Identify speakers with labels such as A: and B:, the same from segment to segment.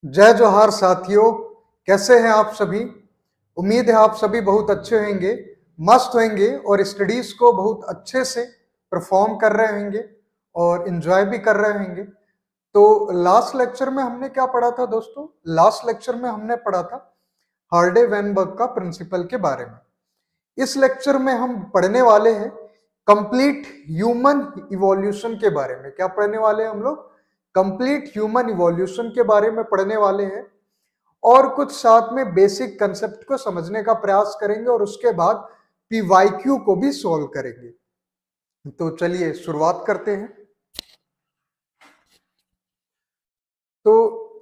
A: जय जोहार साथियों, कैसे हैं आप सभी। उम्मीद है आप सभी बहुत अच्छे होंगे, मस्त होंगे और स्टडीज को बहुत अच्छे से परफॉर्म कर रहे होंगे और एंजॉय भी कर रहे होंगे। तो लास्ट लेक्चर में हमने क्या पढ़ा था दोस्तों? लास्ट लेक्चर में हमने पढ़ा था हार्डे वेनबर्ग का प्रिंसिपल के बारे में। इस लेक्चर में हम पढ़ने वाले हैं कंप्लीट ह्यूमन इवोल्यूशन के बारे में। क्या पढ़ने वाले हैं हम लोग? कंप्लीट ह्यूमन इवोल्यूशन के बारे में पढ़ने वाले हैं और कुछ साथ में बेसिक कंसेप्ट को समझने का प्रयास करेंगे और उसके बाद पीवाईक्यू को भी सॉल्व करेंगे। तो चलिए शुरुआत करते हैं। तो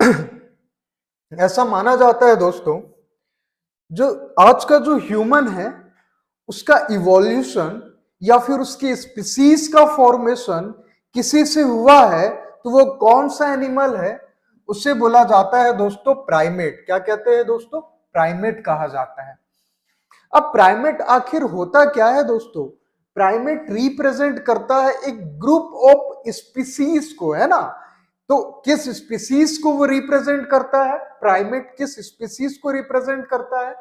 A: ऐसा माना जाता है दोस्तों, जो आज का जो ह्यूमन है उसका इवोल्यूशन या फिर उसकी स्पीसीज का फॉर्मेशन किसी से हुआ है तो वो कौन सा एनिमल है, उसे बोला जाता है दोस्तों प्राइमेट। क्या कहते हैं दोस्तों? प्राइमेट कहा जाता है। अब प्राइमेट आखिर होता क्या है दोस्तों? प्राइमेट रिप्रेजेंट करता है एक ग्रुप ऑफ स्पीसीज को, है ना। तो किस स्पीसीज को वो रिप्रेजेंट करता है? प्राइमेट किस स्पीसीज को रिप्रेजेंट करता है?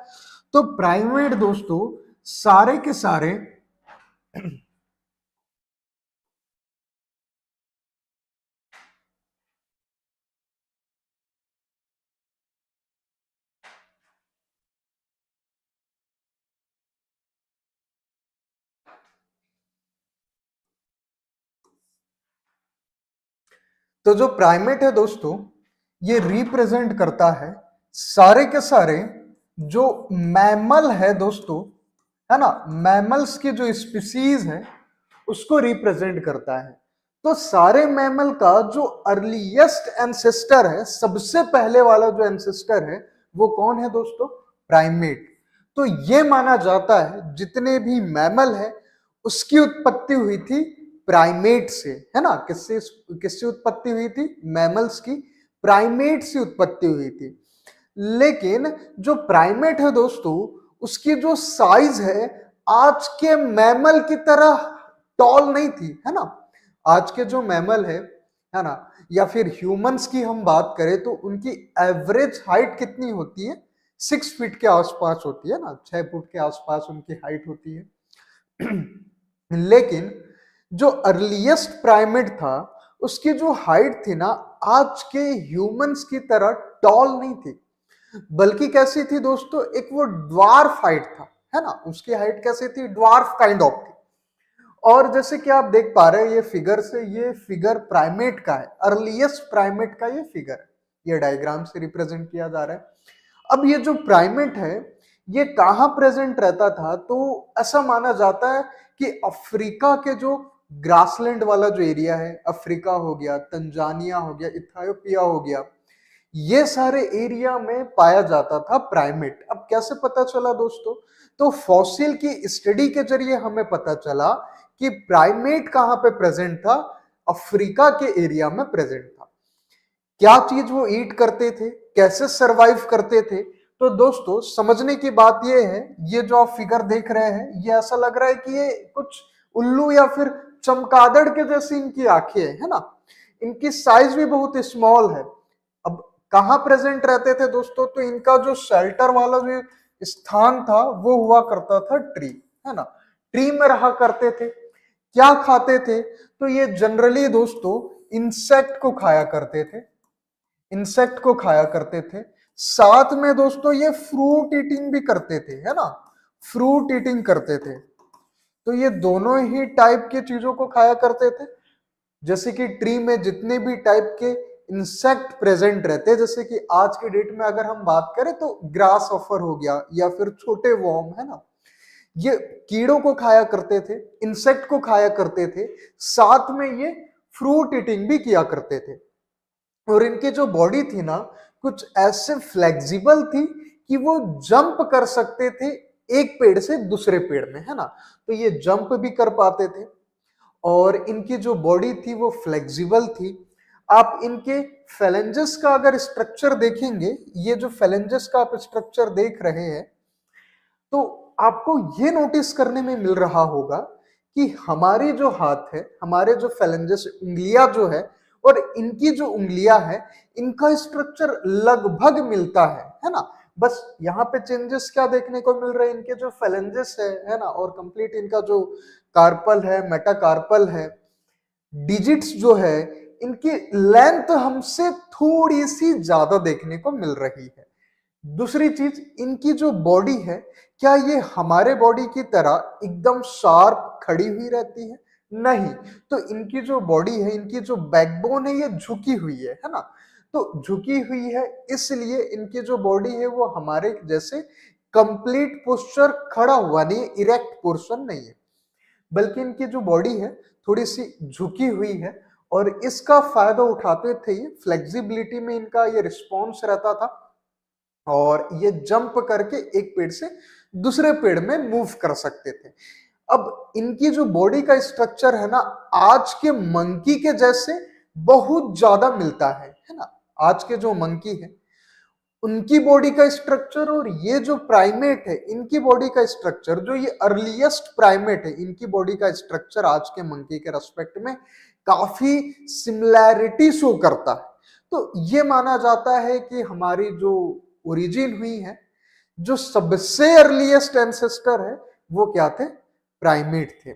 A: तो प्राइमेट दोस्तों सारे के सारे तो जो प्राइमेट है दोस्तों ये रिप्रेजेंट करता है सारे के सारे जो मैमल है दोस्तों, है ना। मैमल्स की जो स्पीसीज है उसको रिप्रेजेंट करता है। तो सारे मैमल का जो अर्लीस्ट एंसेस्टर है, सबसे पहले वाला जो एंसेस्टर है वो कौन है दोस्तों? प्राइमेट। तो ये माना जाता है जितने भी मैमल है उसकी उत्पत्ति हुई थी प्राइमेट से, है ना। किससे उत्पत्ति हुई थी? मैमल्स की प्राइमेट से उत्पत्ति हुई थी। लेकिन जो प्राइमेट है दोस्तों, उसकी जो साइज है आज के मैमल की तरह टॉल नहीं थी, है ना। आज के जो मैमल है ना, या फिर ह्यूमंस की हम बात करें तो उनकी एवरेज हाइट कितनी होती है? 6 फीट के आसपास होती है ना, 6 फुट के आसपास उनकी हाइट होती है। लेकिन जो अर्लीस्ट प्राइमेट था, उसकी जो हाइट थी ना, आज के ह्यूमंस की तरह टॉल नहीं थी, बल्कि कैसी थी दोस्तों? एक वो ड्वार्फ हाइट था, है ना। उसकी हाइट कैसी थी? ड्वार्फ काइंड ऑफ थी। और जैसे कि आप देख पा रहे हैं ये फिगर से, ये फिगर प्राइमेट का है, अर्लीस्ट प्राइमेट का ये फिगर है, ये डायग्राम से रिप्रेजेंट किया जा रहा है। अब ये जो प्राइमेट है ये कहाँ प्रेजेंट रहता था? तो ऐसा माना जाता है कि अफ्रीका के जो ग्रासलैंड वाला जो एरिया है, अफ्रीका हो गया, तंजानिया हो गया, इथियोपिया हो गया, ये सारे एरिया में पाया जाता था प्राइमेट। अब कैसे पता चला दोस्तों? तो फॉसिल की स्टडी के जरिए हमें पता चला कि प्राइमेट कहां पे प्रेजेंट था? अफ्रीका के एरिया में प्रेजेंट था। क्या चीज वो ईट करते थे, कैसे सरवाइव करते थे? तो दोस्तों समझने की बात ये है, ये जो आप फिगर देख रहे हैं, ये ऐसा लग रहा है कि ये कुछ उल्लू या फिर चमगादड़ के जैसी इनकी आंखें है ना। इनकी साइज भी बहुत स्मॉल है। अब कहाँ प्रेजेंट रहते थे दोस्तों? तो इनका जो शेल्टर वाला जो स्थान था वो हुआ करता था ट्री, है ना। ट्री में रहा करते थे। क्या खाते थे? तो ये जनरली दोस्तों इंसेक्ट को खाया करते थे, इंसेक्ट को खाया करते थे। साथ में दोस्तों ये फ्रूट ईटिंग भी करते थे, है ना, फ्रूट ईटिंग करते थे। तो ये दोनों ही टाइप की चीजों को खाया करते थे। जैसे कि ट्री में जितने भी टाइप के इंसेक्ट प्रेजेंट रहते हैं, जैसे कि आज के डेट में अगर हम बात करें तो ग्रास ऑफर हो गया या फिर छोटे वॉर्म, है ना, ये कीड़ों को खाया करते थे, इंसेक्ट को खाया करते थे, साथ में ये फ्रूट ईटिंग भी किया करते थे। और इनकी जो बॉडी थी ना, कुछ ऐसे फ्लेक्सिबल थी कि वो जंप कर सकते थे एक पेड़ से दूसरे पेड़ में, है ना। तो ये जंप भी कर पाते थे और इनकी जो बॉडी थी वो फ्लेक्सिबल थी। आप इनके फेलेंजेस का अगर स्ट्रक्चर देखेंगे, ये जो फेलेंजेस का आप स्ट्रक्चर देख रहे हैं, तो आपको ये नोटिस करने में मिल रहा होगा कि हमारे जो हाथ है, हमारे जो फेलेंजेस उंगलियां जो है और इनकी जो उंगलियां है, इनका स्ट्रक्चर लगभग मिलता है ना। बस यहाँ पे चेंजेस क्या देखने को मिल रहे हैं? इनके जो फेलेंजेस है ना, और कंप्लीट इनका जो कार्पल है, मेटाकार्पल है, डिजिट्स जो है, इनकी लेंथ हमसे थोड़ी सी ज्यादा देखने को मिल रही है। दूसरी चीज, इनकी जो बॉडी है, क्या ये हमारे बॉडी की तरह एकदम शार्प खड़ी हुई रहती है? नहीं। तो इनकी जो बॉडी है, इनकी जो बैकबोन है, ये झुकी हुई है ना। तो झुकी हुई है इसलिए इनकी जो बॉडी है वो हमारे जैसे कंप्लीट पोस्चर खड़ा हुआ नहीं, इरेक्ट पोर्शन नहीं है, बल्कि इनकी जो बॉडी है थोड़ी सी झुकी हुई है। और इसका फायदा उठाते थे ये, फ्लेक्सिबिलिटी में इनका ये रिस्पॉन्स रहता था और ये जंप करके एक पेड़ से दूसरे पेड़ में मूव कर सकते थे। अब इनकी जो बॉडी का स्ट्रक्चर है ना, आज के मंकी के जैसे बहुत ज्यादा मिलता है ना। आज के जो मंकी है उनकी बॉडी का स्ट्रक्चर और ये जो प्राइमेट है इनकी बॉडी का स्ट्रक्चर, जो ये अर्लीस्ट प्राइमेट है, इनकी बॉडी का स्ट्रक्चर आज के मंकी के रेस्पेक्ट में काफी सिमिलैरिटी शो करता है। तो ये माना जाता है कि हमारी जो ओरिजिन हुई है, जो सबसे अर्लीस्ट एंसेस्टर है, वो क्या थे? प्राइमेट थे।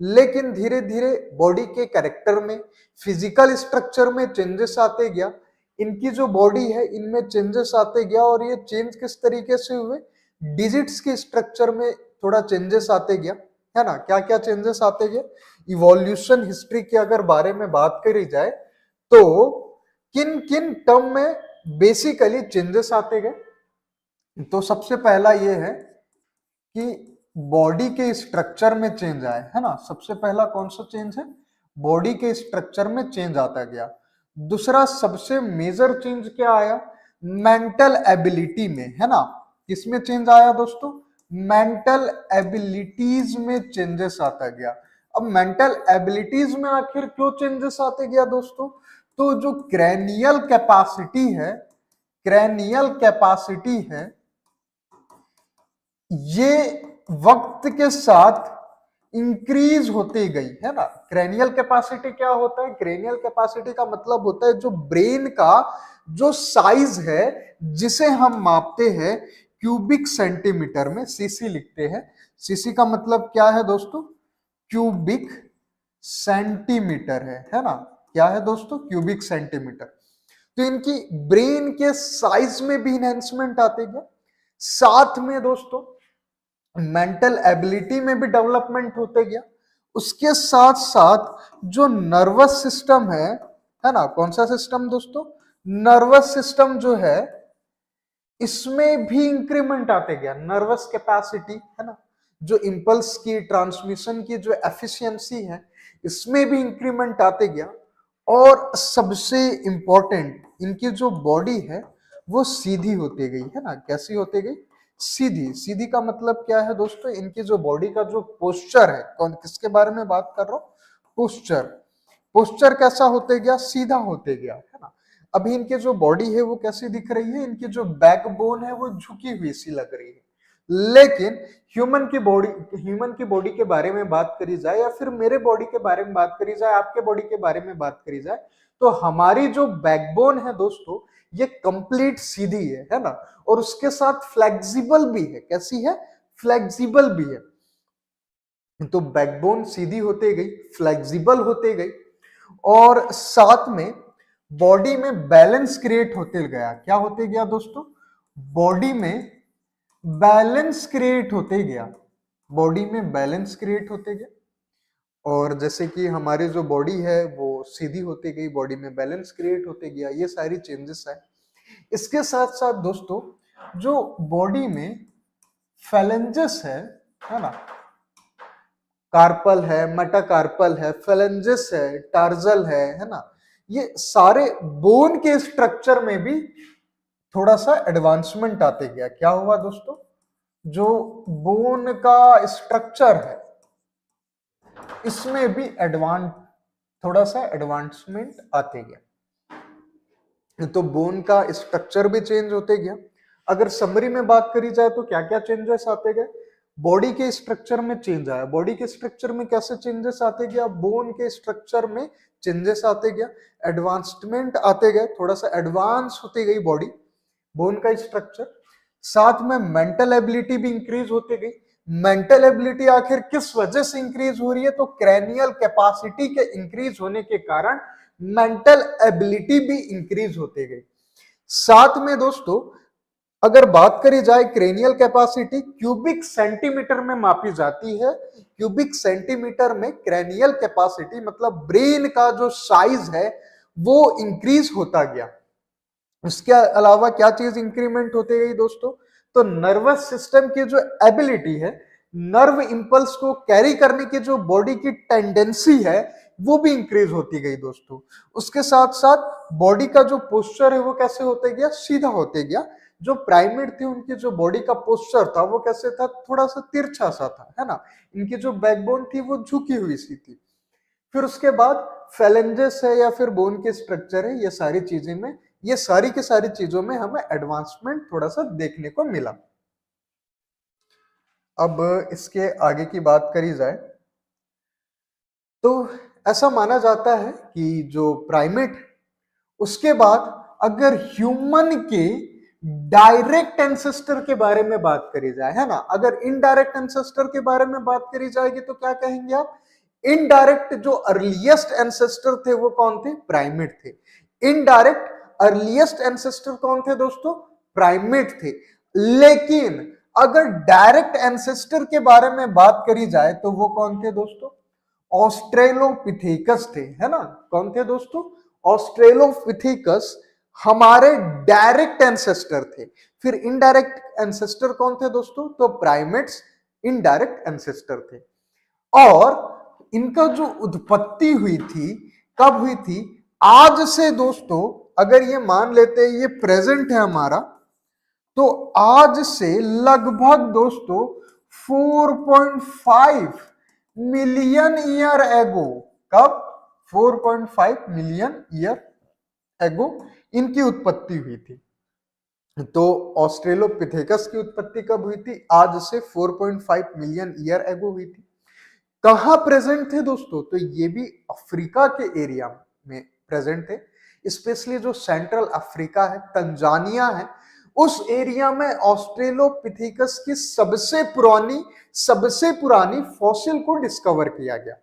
A: लेकिन धीरे धीरे बॉडी के कैरेक्टर में, फिजिकल स्ट्रक्चर में चेंजेस आते गया। इनकी जो बॉडी है इनमें चेंजेस आते गया और ये चेंज किस तरीके से हुए? डिजिट्स के स्ट्रक्चर में थोड़ा चेंजेस आते गया, है ना। क्या क्या चेंजेस आते गए? इवोल्यूशन हिस्ट्री के अगर बारे में बात करी जाए तो किन किन टर्म में बेसिकली चेंजेस आते गए? तो सबसे पहला ये है कि बॉडी के स्ट्रक्चर में चेंज आए, है ना। सबसे पहला कौन सा चेंज है? बॉडी के स्ट्रक्चर में चेंज आता गया। दूसरा सबसे मेजर चेंज क्या आया? मेंटल एबिलिटी में, है ना। किसमें चेंज आया दोस्तों? मेंटल एबिलिटीज में चेंजेस आता गया। अब मेंटल एबिलिटीज में आखिर क्यों चेंजेस आते गया दोस्तों? तो जो क्रैनियल कैपेसिटी है, क्रैनियल कैपेसिटी है, ये वक्त के साथ इंक्रीज होती गई है ना। क्रैनियल कैपेसिटी क्या होता है? क्रैनियल कैपेसिटी का मतलब होता है जो ब्रेन का जो साइज है, जिसे हम मापते हैं क्यूबिक सेंटीमीटर में, सीसी लिखते हैं। सीसी का मतलब क्या है दोस्तों? क्यूबिक सेंटीमीटर है ना। क्या है दोस्तों? Cubic centimetre. तो इनकी ब्रेन के साइज में भी इनहेंसमेंट आते गया, साथ में दोस्तों मेंटल एबिलिटी में भी डेवलपमेंट होते गया। उसके साथ साथ जो नर्वस सिस्टम है ना, कौन सा सिस्टम दोस्तों? नर्वस सिस्टम जो है, इसमें भी इंक्रीमेंट आते गया। नर्वस कैपेसिटी है ना, जो इंपल्स की ट्रांसमिशन की जो एफिशिएंसी है, इसमें भी इंक्रीमेंट आते गया। और सबसे इंपॉर्टेंट, इनकी जो बॉडी है वो सीधी होती गई है ना। कैसी होती गई? सीधी। सीधी का मतलब क्या है दोस्तों? इनकी जो बॉडी का जो पोस्चर है, कौन किसके बारे में बात कर रहा हूं? पोस्चर। पोस्चर कैसा होते गया? सीधा होते गया है ना। अभी इनके जो बॉडी है वो कैसी दिख रही है? इनकी जो बैकबोन है वो झुकी हुई सी लग रही है। लेकिन ह्यूमन की बॉडी के बारे में बात करी जाए, या फिर मेरे बॉडी के बारे में बात करी जाए, आपके बॉडी के बारे में बात करी जाए, तो हमारी जो बैकबोन है दोस्तों, ये कंप्लीट सीधी है ना। और उसके साथ फ्लेक्सिबल भी है। कैसी है? फ्लेक्सिबल भी है। तो बैकबोन सीधी होते गई, फ्लेक्सिबल होते गई, और साथ में बॉडी में बैलेंस क्रिएट होते गया। क्या होते गया दोस्तों? बॉडी में बैलेंस क्रिएट होते गया। बॉडी में बैलेंस क्रिएट होते गया। और जैसे कि हमारी जो बॉडी है वो सीधी होती गई, बॉडी में बैलेंस क्रिएट होते गया, ये सारी चेंजेस है। इसके साथ साथ दोस्तों जो बॉडी में फेलेंजेस है ना, कार्पल है, मेटाकार्पल है, फेलेंजेस है, टार्जल है ना, ये सारे बोन के स्ट्रक्चर में भी थोड़ा सा एडवांसमेंट आते गया। क्या हुआ दोस्तों? जो बोन का स्ट्रक्चर है, इसमें भी थोड़ा सा एडवांसमेंट आते गया। तो बोन का स्ट्रक्चर भी चेंज होते गया। अगर समरी में बात करी जाए तो क्या क्या चेंजेस आते गए? बॉडी के स्ट्रक्चर में चेंज आया। बॉडी के स्ट्रक्चर में कैसे चेंजेस आते गया? बोन के स्ट्रक्चर में चेंजेस आते गया, एडवांसमेंट आते गए, थोड़ा सा एडवांस होती गई बॉडी, बोन का स्ट्रक्चर। साथ में मेंटल एबिलिटी भी इंक्रीज होती गई। मेंटल एबिलिटी आखिर किस वजह से इंक्रीज हो रही है? तो क्रैनियल कैपेसिटी के इंक्रीज होने के कारण मेंटल एबिलिटी भी इंक्रीज होती गई। साथ में दोस्तों अगर बात करी जाए, क्रेनियल कैपेसिटी क्यूबिक सेंटीमीटर में मापी जाती है। क्यूबिक सेंटीमीटर में क्रेनियल कैपेसिटी मतलब ब्रेन का जो साइज है वो इंक्रीज होता गया। उसके अलावा क्या चीज इंक्रीमेंट होती गई दोस्तों? तो नर्वस सिस्टम की जो एबिलिटी है, नर्व इंपल्स को कैरी करने की जो बॉडी की टेंडेंसी है, वो भी इंक्रीज होती गई दोस्तों। उसके साथ साथ बॉडी का जो पोस्चर है वो कैसे होते गया? सीधा होते गया। जो प्राइमेट थे उनकी जो बॉडी का पोस्चर था वो कैसे था? थोड़ा सा तिरछा सा था, है ना। इनकी जो बैकबोन थी वो झुकी हुई सी थी। फिर उसके बाद फेलेंजेस है या फिर बोन के स्ट्रक्चर है, ये सारी चीजें में, ये सारी की सारी चीजों में हमें एडवांसमेंट थोड़ा सा देखने को मिला। अब इसके आगे की बात करी जाए तो ऐसा माना जाता है कि जो प्राइमेट, उसके बाद अगर ह्यूमन के डायरेक्ट एंसेस्टर के बारे में बात करी जाए, है ना, अगर इनडायरेक्ट एंसेस्टर के बारे में बात करी जाएगी तो क्या कहेंगे आप? इनडायरेक्ट जो अर्लीस्ट एंसेस्टर थे वो कौन थे? प्राइमेट थे। इनडायरेक्ट अर्लीस्ट एंसेस्टर कौन थे दोस्तों? प्राइमेट थे। लेकिन अगर डायरेक्ट एंसेस्टर के बारे में बात करी जाए तो वो कौन थे दोस्तों? ऑस्ट्रेलोपिथेकस थे, है ना। कौन थे दोस्तों? ऑस्ट्रेलोपिथेकस हमारे डायरेक्ट एंसेस्टर थे। फिर इनडायरेक्ट एंसेस्टर कौन थे दोस्तों? तो प्राइमेट्स इनडायरेक्ट एंसेस्टर थे। और इनका जो उत्पत्ति हुई थी, कब हुई थी? आज से दोस्तों अगर ये मान लेते हैं ये प्रेजेंट है हमारा, तो आज से लगभग दोस्तों 4.5 मिलियन ईयर एगो। कब? 4.5 मिलियन ईयर एगो इनकी उत्पत्ति हुई थी। तो ऑस्ट्रेलोपिथेकस की उत्पत्ति कब हुई थी? आज से 4.5 मिलियन ईयर एगो हुई थी। कहां प्रेजेंट थे दोस्तों? तो ये भी अफ्रीका के एरिया में प्रेजेंट थे, स्पेशली जो सेंट्रल अफ्रीका है, तंजानिया है, उस एरिया में ऑस्ट्रेलोपिथेकस की सबसे पुरानी फॉसिल को डिस्कवर किया गया।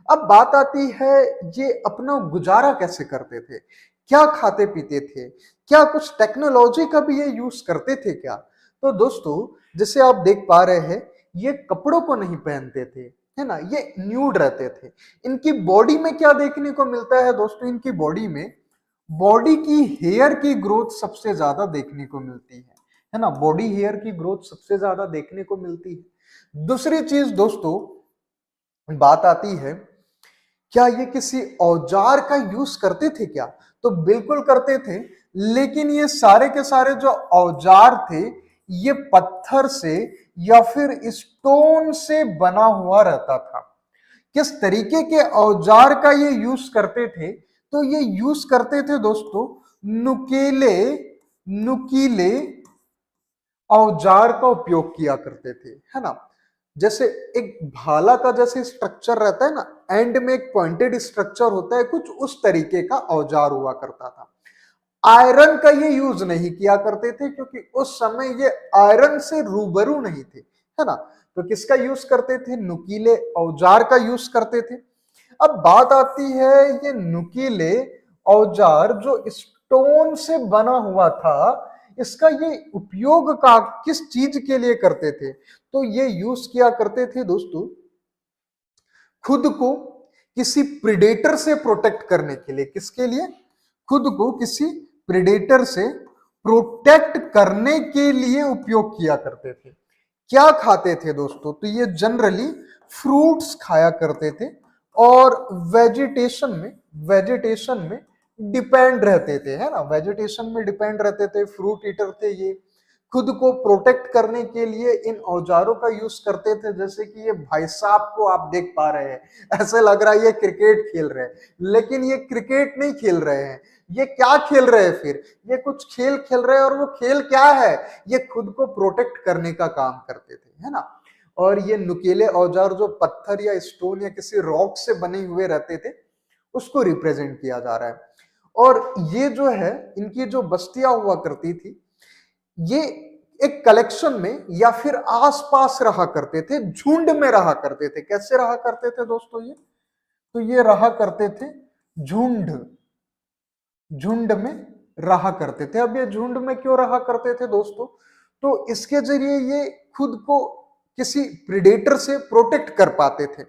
A: अब बात आती है ये अपना गुजारा कैसे करते थे, क्या खाते पीते थे, क्या कुछ टेक्नोलॉजी का भी ये यूज करते थे क्या? तो दोस्तों जैसे आप देख पा रहे हैं, ये कपड़ों को नहीं पहनते थे, है ना, ये न्यूड रहते थे। इनकी बॉडी में क्या देखने को मिलता है दोस्तों? इनकी बॉडी की हेयर की ग्रोथ सबसे ज्यादा देखने को मिलती है ना, बॉडी हेयर की ग्रोथ सबसे ज्यादा देखने को मिलती है। दूसरी चीज दोस्तों बात आती है, क्या ये किसी औजार का यूज करते थे क्या? तो बिल्कुल करते थे, लेकिन ये सारे के सारे जो औजार थे ये पत्थर से या फिर स्टोन से बना हुआ रहता था। किस तरीके के औजार का ये यूज करते थे? तो ये यूज करते थे दोस्तों नुकीले नुकीले औजार का उपयोग किया करते थे, है ना। जैसे एक भाला का जैसे स्ट्रक्चर रहता है ना, एंड में एक पॉइंटेड स्ट्रक्चर होता है, कुछ उस तरीके का औजार हुआ करता था। आयरन का ये यूज नहीं किया करते थे, क्योंकि उस समय ये आयरन से रूबरू नहीं थे, है ना। तो किसका यूज करते थे? नुकीले औजार का यूज करते थे। अब बात आती है ये नुकीले औजार जो स्टोन से बना हुआ था, इसका ये उपयोग का किस चीज के लिए करते थे? तो ये यूज किया करते थे दोस्तों खुद को किसी प्रिडेटर से प्रोटेक्ट करने के लिए। किसके लिए? खुद को किसी प्रिडेटर से प्रोटेक्ट करने के लिए उपयोग किया करते थे। क्या खाते थे दोस्तों? तो ये जनरली फ्रूट्स खाया करते थे और वेजिटेशन में डिपेंड रहते थे, है ना, वेजिटेशन में डिपेंड रहते थे, फ्रूट ईटर थे ये। खुद को प्रोटेक्ट करने के लिए इन औजारों का यूज करते थे। जैसे कि ये भाई साहब को आप देख पा रहे हैं, ऐसे लग रहा है ये क्रिकेट खेल रहे हैं, लेकिन ये क्रिकेट नहीं खेल रहे हैं। ये क्या खेल रहे हैं फिर? ये कुछ खेल खेल रहे हैं, और वो खेल क्या है? ये खुद को प्रोटेक्ट करने का काम करते थे, है ना। और ये नुकीले औजार जो पत्थर या स्टोन या किसी रॉक से बने हुए रहते थे, उसको रिप्रेजेंट किया जा रहा है। और ये जो है इनकी जो बस्तियां हुआ करती थी, ये एक कलेक्शन में या फिर आसपास रहा करते थे, झुंड में रहा करते थे। कैसे रहा करते थे दोस्तों ये? तो ये रहा करते थे झुंड झुंड में रहा करते थे। अब ये झुंड में क्यों रहा करते थे दोस्तों? तो इसके जरिए ये खुद को किसी प्रिडेटर से प्रोटेक्ट कर पाते थे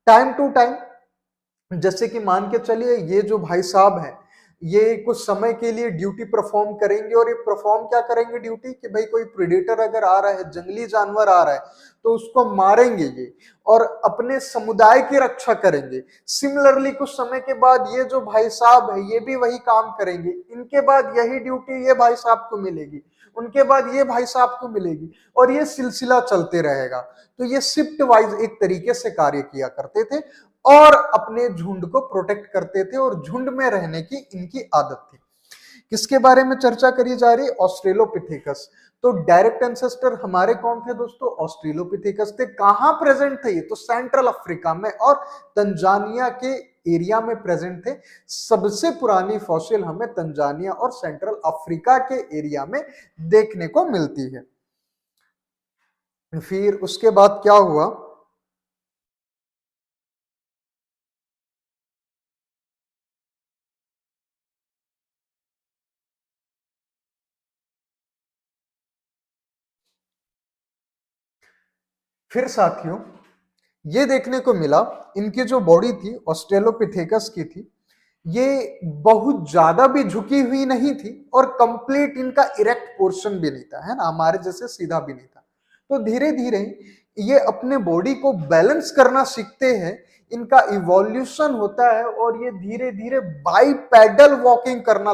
A: टाइम टू टाइम। जैसे कि मान के चलिए ये जो भाई साहब हैं, ये कुछ समय के लिए ड्यूटी परफॉर्म करेंगे, और ये परफॉर्म क्या करेंगे ड्यूटी? कि भाई कोई प्रेडेटर अगर आ रहा है, जंगली जानवर आ रहा है, तो उसको मारेंगे ये और अपने समुदाय की रक्षा करेंगे। सिमिलरली कुछ समय के बाद ये जो भाई साहब है ये भी वही काम करेंगे, इनके बाद यही ड्यूटी ये भाई साहब को मिलेगी, उनके बाद ये भाई साहब को मिलेगी, और ये सिलसिला चलते रहेगा। तो ये शिफ्ट वाइज एक तरीके से कार्य किया करते थे और अपने झुंड को प्रोटेक्ट करते थे, और झुंड में रहने की इनकी आदत थी। किसके बारे में चर्चा करी जा रही? ऑस्ट्रेलोपिथेकस। तो डायरेक्ट एंसेस्टर हमारे कौन थे दोस्तों? ऑस्ट्रेलोपिथेकस थे। कहां प्रेजेंट थे ये? तो सेंट्रल अफ्रीका में और तंजानिया के एरिया में प्रेजेंट थे। सबसे पुरानी फॉसिल हमें तंजानिया और सेंट्रल अफ्रीका के एरिया में देखने को मिलती है। फिर उसके बाद क्या हुआ? फिर साथियों ये देखने को मिला, इनकी जो बॉडी थी ऑस्ट्रेलोपिथेकस की थी, ये बहुत ज्यादा भी झुकी हुई नहीं थी और कंप्लीट इनका इरेक्ट पोर्शन भी नहीं था, है ना, हमारे जैसे सीधा भी नहीं था। तो धीरे धीरे ये अपने बॉडी को बैलेंस करना सीखते हैं, इनका इवोल्यूशन होता है, और ये धीरे धीरे बाई पैडल वॉकिंग करने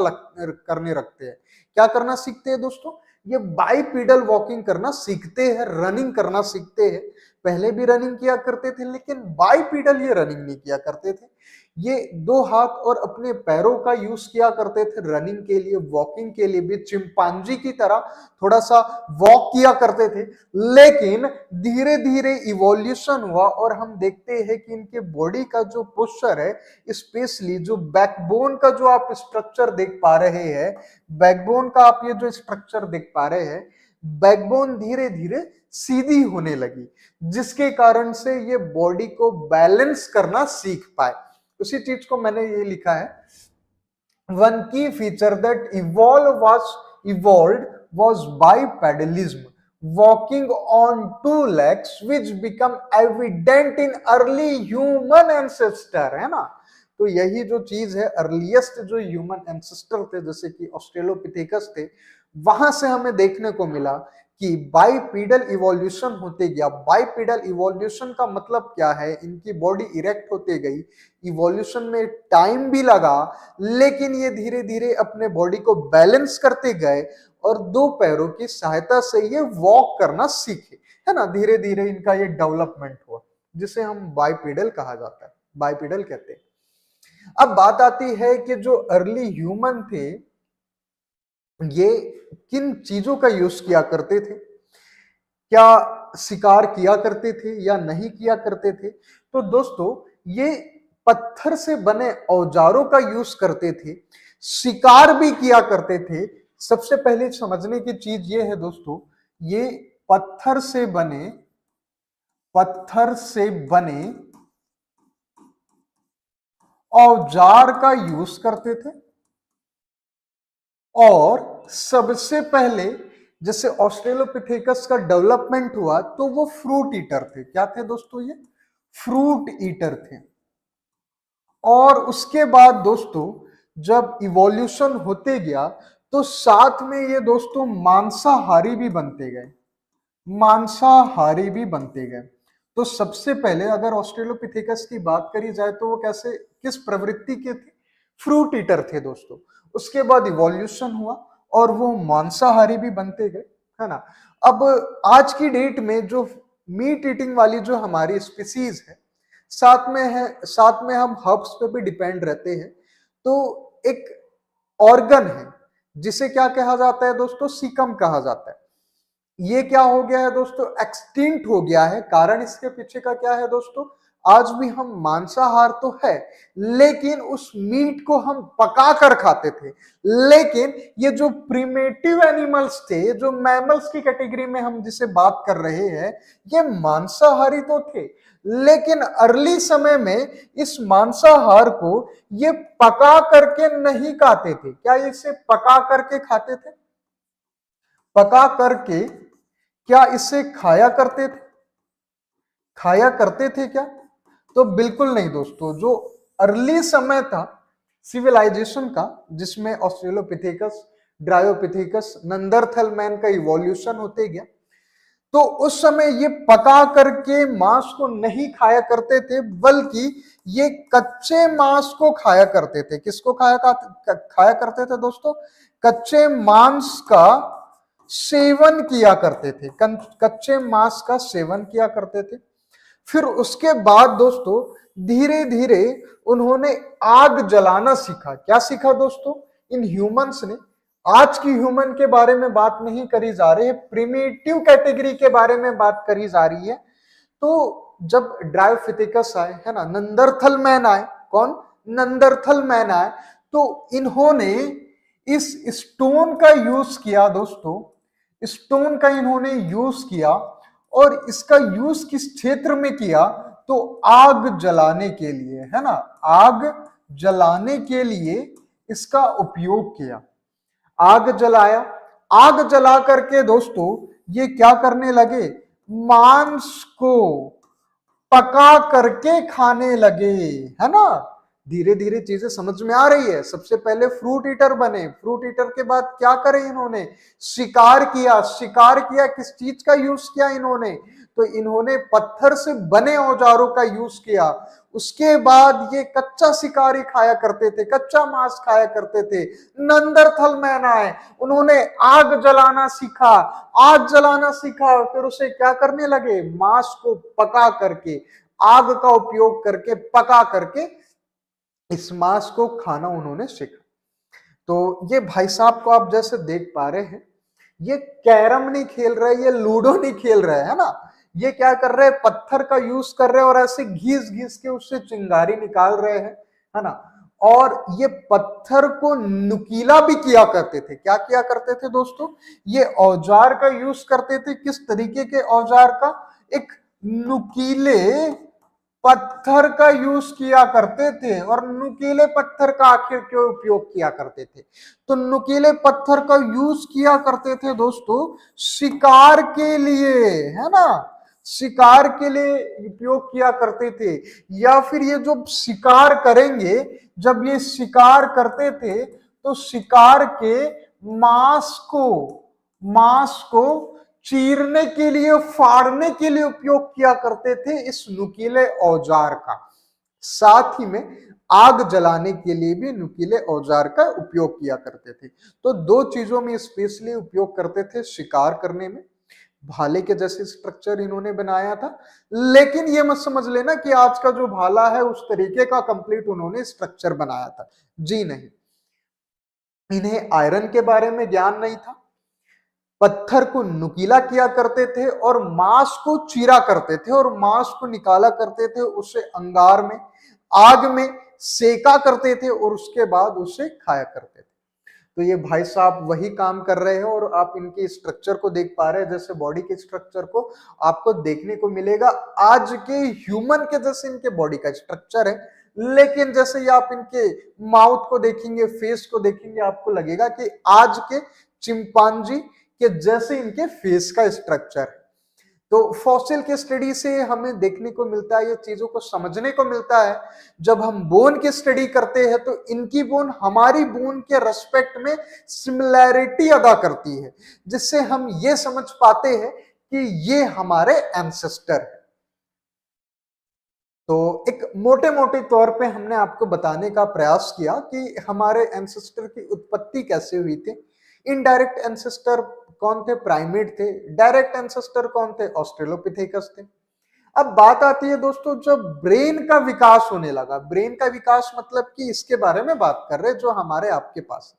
A: लगते हैं। क्या करना सीखते हैं दोस्तों? ये बाइपीडल वॉकिंग करना सीखते हैं, रनिंग करना सीखते हैं। पहले भी रनिंग किया करते थे, लेकिन बाइपीडल ये रनिंग नहीं किया करते थे। ये दो हाथ और अपने पैरों का यूज किया करते थे रनिंग के लिए, वॉकिंग के लिए भी चिंपांजी की तरह थोड़ा सा वॉक किया करते थे। लेकिन धीरे धीरे इवोल्यूशन हुआ और हम देखते हैं कि इनके बॉडी का जो पोस्चर है, स्पेशली जो बैकबोन का जो आप स्ट्रक्चर देख पा रहे हैं, बैकबोन का आप ये जो स्ट्रक्चर देख पा रहे हैं, बैकबोन धीरे धीरे सीधी होने लगी, जिसके कारण से ये बॉडी को बैलेंस करना सीख पाए। उसी चीज को मैंने ये लिखा है, वन की feature that evolve was bipedalism, walking on two legs, which become evident in early human ancestor, है ना। तो यही जो चीज है, अर्लीस्ट जो ह्यूमन एंसेस्टर थे, जैसे कि ऑस्ट्रेलोपिथेकस थे, वहां से हमें देखने को मिला कि बाइपीडल इवोल्यूशन होते गया। बाइपीडल इवोल्यूशन का मतलब क्या है, इनकी बॉडी इरेक्ट होते गई, इवोल्यूशन में टाइम भी लगा, लेकिन ये धीरे धीरे अपने बॉडी को बैलेंस करते गए और दो पैरों की सहायता से ये वॉक करना सीखे, है ना। धीरे धीरे इनका ये डेवलपमेंट हुआ, जिसे हम बाइपीडल कहा जाता है, बाइपीडल कहते हैं। अब बात आती है कि जो अर्ली ह्यूमन थे, ये किन चीजों का यूज किया करते थे, क्या शिकार किया करते थे या नहीं किया करते थे। तो दोस्तों, ये पत्थर से बने औजारों का यूज करते थे, शिकार भी किया करते थे। सबसे पहले समझने की चीज ये है दोस्तों, ये पत्थर से बने औजार का यूज करते थे। और सबसे पहले जैसे ऑस्ट्रेलोपिथेकस का डेवलपमेंट हुआ, तो वो फ्रूट ईटर थे। क्या थे दोस्तों? ये फ्रूट ईटर थे। और उसके बाद दोस्तों, जब इवोल्यूशन होते गया, तो साथ में ये दोस्तों मांसाहारी भी बनते गए, मांसाहारी भी बनते गए। तो सबसे पहले अगर ऑस्ट्रेलोपिथेकस की बात करी जाए, तो वो कैसे, किस प्रवृत्ति के थे? फ्रूट ईटर थे दोस्तों। उसके बाद इवोल्यूशन हुआ और वो मांसाहारी भी बनते गए, है ना। अब आज की डेट में जो मीट ईटिंग वाली जो हमारी स्पीसीज है, साथ में हम हर्ब्स पे भी डिपेंड रहते हैं। तो एक ऑर्गन है जिसे क्या कहा जाता है दोस्तों? सीकम कहा जाता है। ये क्या हो गया है दोस्तों? एक्सटिंक्ट हो गया है। कारण इसके पीछे का क्या है दोस्तों? आज भी हम मांसाहार तो है, लेकिन उस मीट को हम पका कर खाते थे। लेकिन ये जो प्रिमेटिव एनिमल्स थे, जो मैमल्स की कैटेगरी में हम जिसे बात कर रहे हैं, ये मांसाहारी तो थे, लेकिन अर्ली समय में इस मांसाहार को ये पका करके नहीं खाते थे। क्या इसे पका करके खाते थे? पका करके क्या इसे खाया करते थे? खाया करते थे क्या? तो बिल्कुल नहीं दोस्तों। जो अर्ली समय था सिविलाइजेशन का, जिसमें ऑस्ट्रेलोपिथेकस, ड्रायोपिथेकस, नंदरथल मैन का इवोल्यूशन होते गया, तो उस समय ये पका करके मांस को नहीं खाया करते थे, बल्कि ये कच्चे मांस को खाया करते थे। किसको खाया करते थे दोस्तों? कच्चे मांस का सेवन किया करते थे, कच्चे मांस का सेवन किया करते थे। फिर उसके बाद दोस्तों, धीरे धीरे उन्होंने आग जलाना सीखा। क्या सीखा दोस्तों इन ह्यूमंस ने? आज की ह्यूमन के बारे में बात नहीं करी जा रही है, प्रिमिटिव कैटेगरी के बारे में बात करी जा रही है। तो जब ड्रायोफिथिकस आए, है ना, नंदरथल मैन आए, कौन? नंदरथल मैन आए, तो इन्होंने इस स्टोन का यूज किया दोस्तों, स्टोन का इन्होंने यूज किया। और इसका यूज किस क्षेत्र में किया? तो आग जलाने के लिए, है ना, आग जलाने के लिए इसका उपयोग किया। आग जलाया, आग जला करके दोस्तों ये क्या करने लगे? मांस को पका करके खाने लगे, है ना। धीरे धीरे चीजें समझ में आ रही है। सबसे पहले फ्रूट ईटर बने, फ्रूट ईटर के बाद क्या करे इन्होंने, शिकार किया। शिकार किया किस चीज का यूज किया इन्होंने, तो इन्होंने पत्थर से बने औजारों का यूज किया। उसके बाद ये कच्चा शिकारी खाया करते थे, कच्चा मांस खाया करते थे। नंदरथल मैन आए, उन्होंने आग जलाना सीखा, आग जलाना सीखा, फिर उसे क्या करने लगे, मांस को पका करके, आग का उपयोग करके, पका करके इस मांस को खाना उन्होंने सीखा। तो ये भाई साहब को आप जैसे देख पा रहे हैं, ये कैरम नहीं खेल रहे, ये लूडो नहीं खेल रहे, है ना। ये क्या कर रहे हैं, पत्थर का यूज कर रहे हैं और ऐसे घिस घिस के उससे चिंगारी निकाल रहे हैं, है ना। और ये पत्थर को नुकीला भी किया करते थे। क्या किया करते थे दोस्तों, ये औजार का यूज करते थे। किस तरीके के औजार का, एक नुकीले पत्थर का यूज किया करते थे। और नुकीले पत्थर का आखिर क्यों उपयोग किया करते थे, तो नुकीले पत्थर का यूज किया करते थे दोस्तों शिकार के लिए, है ना, शिकार के लिए उपयोग किया करते थे। या फिर ये जो शिकार करेंगे, जब ये शिकार करते थे तो शिकार के मांस को चीरने के लिए, फाड़ने के लिए उपयोग किया करते थे इस नुकीले औजार का। साथ ही में आग जलाने के लिए भी नुकीले औजार का उपयोग किया करते थे। तो दो चीजों में स्पेशली उपयोग करते थे, शिकार करने में। भाले के जैसे स्ट्रक्चर इन्होंने बनाया था, लेकिन ये मत समझ लेना कि आज का जो भाला है उस तरीके का कंप्लीट उन्होंने स्ट्रक्चर बनाया था, जी नहीं। इन्हें आयरन के बारे में ज्ञान नहीं था। पत्थर को नुकीला किया करते थे और मांस को चीरा करते थे और मांस को निकाला करते थे, उसे अंगार में, आग में सेका करते थे और उसके बाद उसे खाया करते थे। तो ये भाई साहब वही काम कर रहे हैं और आप इनके स्ट्रक्चर को देख पा रहे हैं। जैसे बॉडी के स्ट्रक्चर को आपको देखने को मिलेगा आज के ह्यूमन के जैसे इनके बॉडी का स्ट्रक्चर है, लेकिन जैसे ही आप इनके माउथ को देखेंगे, फेस को देखेंगे, आपको लगेगा कि आज के चिंपांजी के जैसे इनके फेस का स्ट्रक्चर है। तो फॉसिल के स्टडी से हमें देखने को मिलता है, ये चीजों को समझने को मिलता है। जब हम बोन की स्टडी करते हैं तो इनकी बोन हमारी बोन के रेस्पेक्ट में सिमिलैरिटी अदा करती है, जिससे हम ये समझ पाते हैं कि ये हमारे एंसेस्टर है। तो एक मोटे मोटे तौर पे हमने आपको बताने का प्रयास किया कि हमारे एंसेस्टर की उत्पत्ति कैसे हुई थी। इनडायरेक्ट एंसेस्टर कौन थे, प्राइमेट थे। डायरेक्ट एंसेस्टर कौन थे, ऑस्ट्रेलोपिथेकस थे। अब बात आती है दोस्तों, जब ब्रेन का विकास होने लगा, ब्रेन का विकास मतलब कि इसके बारे में बात कर रहे हैं जो हमारे आपके पास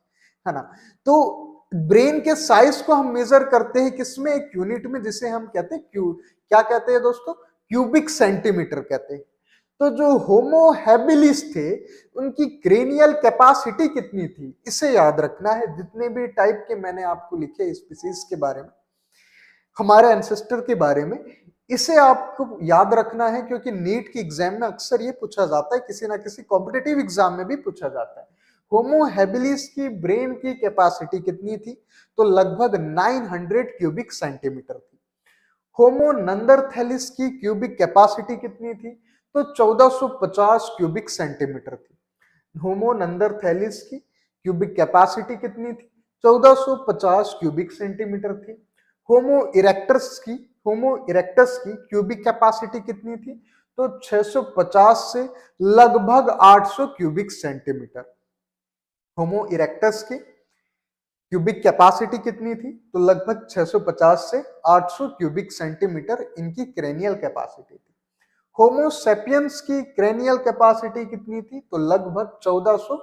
A: है ना। तो ब्रेन के साइज को हम मेजर करते हैं किसमें, एक यूनिट में, जिसे हम कहते हैं क्या कहते हैं दोस्तों, क्यूबिक सेंटीमीटर कहते हैं। तो जो होमो हैबिलिस थे उनकी क्रेनियल कैपेसिटी कितनी थी, इसे याद रखना है। जितने भी टाइप के मैंने आपको लिखे स्पीसीज के बारे में, हमारे एंसेस्टर के बारे में, इसे आपको याद रखना है, क्योंकि नीट की एग्जाम में अक्सर ये पूछा जाता है, किसी ना किसी कॉम्पिटिटिव एग्जाम में भी पूछा जाता है। होमो हैबिलिस की ब्रेन की कैपेसिटी कितनी थी, तो लगभग 900 क्यूबिक सेंटीमीटर थी। होमो नंदरथैलिस की क्यूबिक कैपेसिटी कितनी थी, तो 1450 क्यूबिक सेंटीमीटर थी। होमो नंदरथैलिस की क्यूबिक कैपेसिटी कितनी थी, 1450 क्यूबिक सेंटीमीटर थी। होमो इरेक्टस की क्यूबिक कैपेसिटी कितनी थी, तो 650 से लगभग 800 क्यूबिक सेंटीमीटर। होमो इरेक्टस की क्यूबिक कैपेसिटी कितनी थी, तो लगभग 650 से 800 क्यूबिक सेंटीमीटर इनकी क्रेनियल कैपेसिटी थी। होमो सेपियंस की क्रेनियल कैपेसिटी कितनी थी, तो लगभग 1400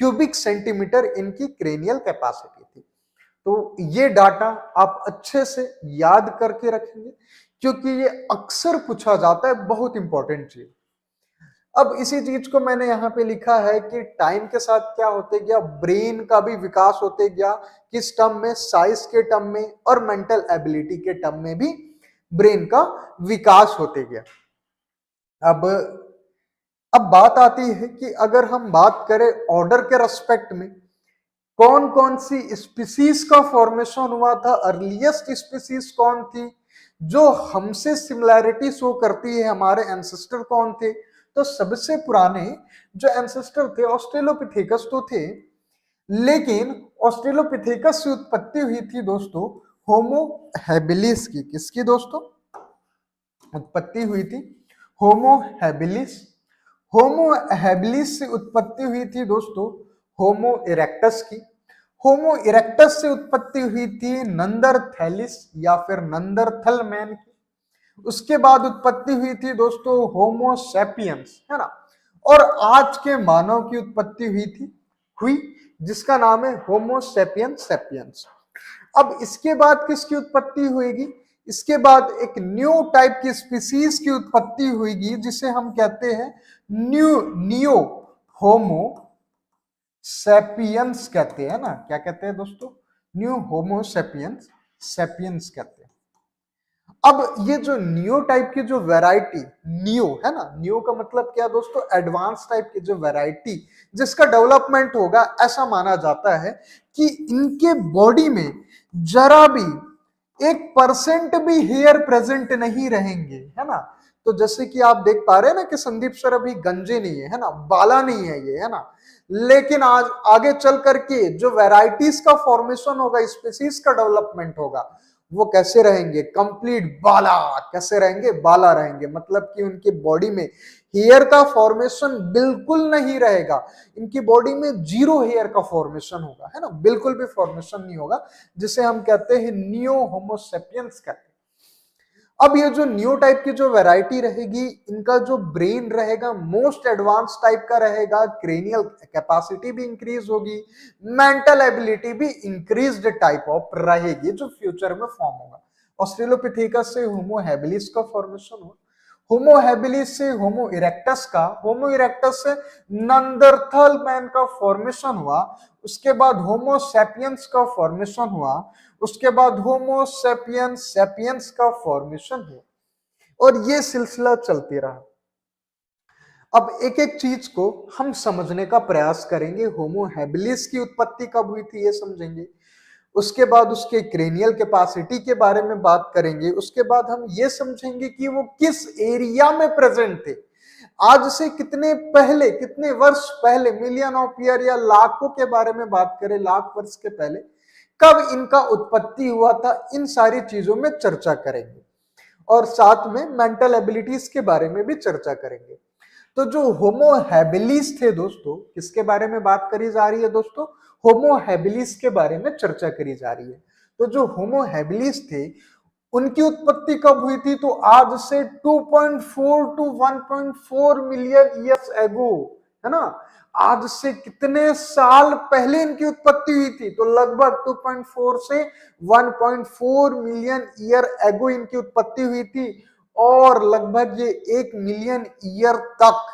A: क्यूबिक सेंटीमीटर इनकी क्रेनियल कैपेसिटी थी। तो ये डाटा आप अच्छे से याद करके रखेंगे, क्योंकि ये अक्सर पूछा जाता है, बहुत इंपॉर्टेंट चीज। अब इसी चीज को मैंने यहाँ पे लिखा है कि टाइम के साथ क्या होते गया, ब्रेन का भी विकास होते गया। किस टर्म में, साइज के टर्म में और मेंटल एबिलिटी के टर्म में भी ब्रेन का विकास होते गया। अब बात आती है कि अगर हम बात करें ऑर्डर के रेस्पेक्ट में, कौन कौन सी स्पीसीज का फॉर्मेशन हुआ था, अर्लीस्ट स्पीसीज कौन थी जो हमसे सिमिलैरिटी शो करती है, हमारे एंसेस्टर कौन थे, तो सबसे पुराने जो एंसेस्टर थे ऑस्ट्रेलोपिथेकस तो थे, लेकिन ऑस्ट्रेलोपिथेकस से उत्पत्ति हुई थी दोस्तों होमो हैबिलिस की। किसकी दोस्तों उत्पत्ति हुई थी? Homo habilis. होमो हैबिलिस से उत्पत्ति हुई थी दोस्तों होमो इरेक्टस की। होमो इरेक्टस से उत्पत्ति हुई थी नंदरथैलिस या फिर नंदरथल मैन की। उसके बाद उत्पत्ति हुई थी दोस्तों होमो सैपियंस, है ना। और आज के मानव की उत्पत्ति हुई जिसका नाम है होमो सैपियंस सैपियंस। अब इसके बाद किसकी उत्पत्ति होगी? इसके बाद एक न्यू टाइप की स्पीसीज की उत्पत्ति होगी जिसे हम कहते हैं नियो होमो सैपियंस कहते हैं ना। क्या कहते हैं दोस्तों? न्यू होमो सैपियंस सैपियंस कहते हैं। अब ये जो नियो टाइप की जो वैरायटी, नियो है ना, नियो का मतलब क्या दोस्तों? एडवांस टाइप की जो वैरायटी जिसका डेवलपमेंट होगा, ऐसा माना जाता है कि इनके बॉडी में जरा भी 1% भी हेयर प्रेजेंट नहीं रहेंगे, है ना। तो जैसे कि आप देख पा रहे हैं ना कि संदीप सर अभी गंजे नहीं है ना, बाला नहीं है ये, है ना। लेकिन आज आगे चल करके जो वैरायटीज का फॉर्मेशन होगा, स्पीसीज का डेवलपमेंट होगा, वो कैसे रहेंगे? कंप्लीट बाला। कैसे रहेंगे? बाला रहेंगे। मतलब कि उनकी बॉडी में हेयर का फॉर्मेशन बिल्कुल नहीं रहेगा। इनकी बॉडी में 0 हेयर का फॉर्मेशन होगा, है ना, बिल्कुल भी फॉर्मेशन नहीं होगा, जिसे हम कहते हैं नियो होमोसेपियंस कहते हैं। अब ये जो न्यू टाइप की जो वैरायटी रहेगी, इनका जो ब्रेन रहेगा मोस्ट एडवांस टाइप का रहेगा, क्रेनियल कैपेसिटी भी इंक्रीज होगी, मेंटल एबिलिटी भी इंक्रीज्ड टाइप ऑफ रहेगी जो फ्यूचर में फॉर्म होगा। ऑस्ट्रेलोपिथेकस से होमो हैबिलिस का फॉर्मेशन हुआ, होमो हैबिलिस से होमो इरेक्टस का, होमो इरेक्टस से नंदरथल मैन का फॉर्मेशन हुआ, उसके बाद होमो सैपियंस का फॉर्मेशन हुआ, उसके बाद होमो सैपियंस सैपियंस का फॉर्मेशन हुआ, और ये सिलसिला चलती रहा। अब एक एक चीज को हम समझने का प्रयास करेंगे। होमो हैबिलिस की उत्पत्ति कब हुई थी ये समझेंगे, उसके बाद उसके क्रेनियल कैपेसिटी के बारे में बात करेंगे, उसके बाद हम ये समझेंगे कि वो किस एरिया में प्रेजेंट थे, आज से कितने पहले, कितने वर्ष पहले, मिलियन ऑफ ईयर या लाखों के बारे में बात करें, लाख वर्ष के पहले कब इनका उत्पत्ति हुआ था, इन सारी चीजों में चर्चा करेंगे। और साथ में मेंटल एबिलिटीज के बारे में भी चर्चा करेंगे। तो जो होमो हैबिलिस थे दोस्तों, किसके बारे में बात करी जा रही है दोस्तों? होमो हैबिलिस के बारे में चर्चा करी जा रही है। तो जो होमो हैबिलिस थे उनकी उत्पत्ति कब हुई थी? तो आज से 2.4 टू 1.4 मिलियन ईयर्स एगो, है ना। आज से कितने साल पहले इनकी उत्पत्ति हुई थी? तो लगभग 2.4 से 1.4 मिलियन ईयर एगो इनकी उत्पत्ति हुई थी, और लगभग ये 1 मिलियन ईयर तक,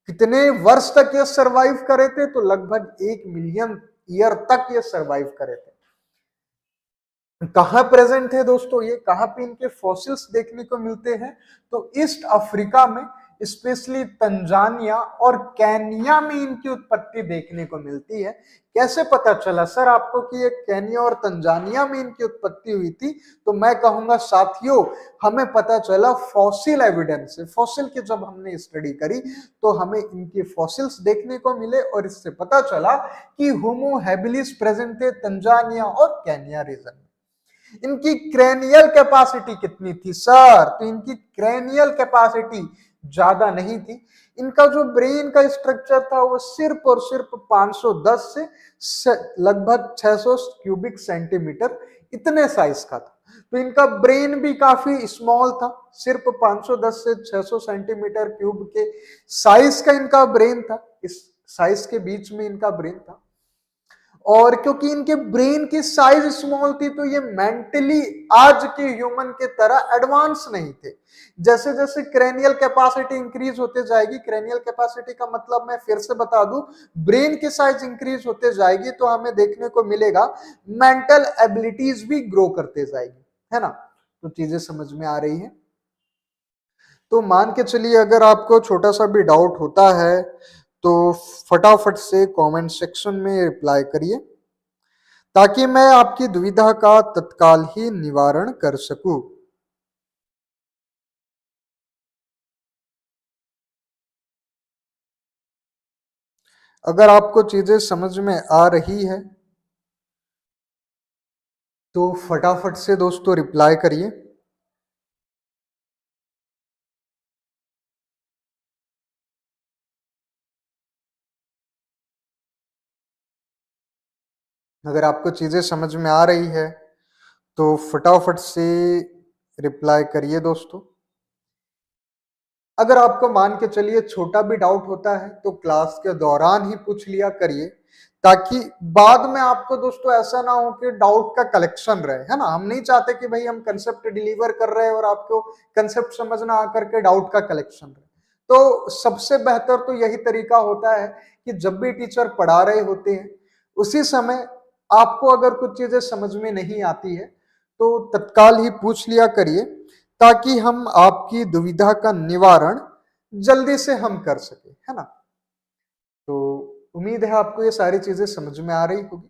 A: कितने वर्ष तक ये सरवाइव करे थे? तो लगभग 1 मिलियन ईयर तक ये सरवाइव करे थे। कहां प्रेजेंट है दोस्तों ये? कहां पे इनके फॉसिल्स देखने को मिलते हैं? तो ईस्ट अफ्रीका में, स्पेशली तंजानिया और केन्या में इनकी उत्पत्ति देखने को मिलती है। कैसे पता चला सर आपको कि ये केन्या और तंजानिया में इनकी उत्पत्ति हुई थी? तो मैं कहूंगा साथियों, हमें पता चला फॉसिल एविडेंस से। फॉसिल की जब हमने स्टडी करी तो हमें इनके फॉसिल्स देखने को मिले, और इससे पता चला कि होमो हैबिलिस प्रेजेंट थे तंजानिया और केन्या रीजन में। इनकी क्रेनियल कैपेसिटी कितनी थी सर? तो इनकी क्रेनियल कैपेसिटी ज्यादा नहीं थी। इनका जो ब्रेन का स्ट्रक्चर था वो सिर्फ और सिर्फ 510 से लगभग 600 क्यूबिक सेंटीमीटर इतने साइज का था। तो इनका ब्रेन भी काफी स्मॉल था, सिर्फ 510 से 600 सेंटीमीटर क्यूब के साइज का इनका ब्रेन था। इस साइज के बीच में इनका ब्रेन था, और क्योंकि इनके ब्रेन की साइज स्मॉल थी तो ये मेंटली आज के ह्यूमन के तरह एडवांस नहीं थे। जैसे जैसे क्रेनियल कैपेसिटी इंक्रीज होते जाएगी, क्रेनियल कैपेसिटी का मतलब मैं फिर से बता दूं, ब्रेन की साइज इंक्रीज होते जाएगी तो हमें देखने को मिलेगा मेंटल एबिलिटीज भी ग्रो करते जाएगी, है ना। तो चीजें समझ में आ रही है। तो मान के चलिए अगर आपको छोटा सा भी डाउट होता है तो फटाफट से कमेंट सेक्शन में रिप्लाई करिए, ताकि मैं आपकी दुविधा का तत्काल ही निवारण कर सकूं। अगर आपको चीजें समझ में आ रही है तो फटाफट से दोस्तों रिप्लाई करिए। अगर आपको चीजें समझ में आ रही है तो फटाफट से रिप्लाई करिए दोस्तों। अगर आपको मान के चलिए छोटा भी डाउट होता है तो क्लास के दौरान ही पूछ लिया करिए, ताकि बाद में आपको दोस्तों ऐसा ना हो कि डाउट का कलेक्शन रहे, है ना। हम नहीं चाहते कि भाई हम कंसेप्ट डिलीवर कर रहे हैं और आपको कंसेप्ट समझ ना आकर के डाउट का कलेक्शन रहे। तो सबसे बेहतर तो यही तरीका होता है कि जब भी टीचर पढ़ा रहे होते हैं उसी समय आपको अगर कुछ चीजें समझ में नहीं आती है तो तत्काल ही पूछ लिया करिए, ताकि हम आपकी दुविधा का निवारण जल्दी से हम कर सके, है ना। तो उम्मीद है आपको ये सारी चीजें समझ में आ रही होगी।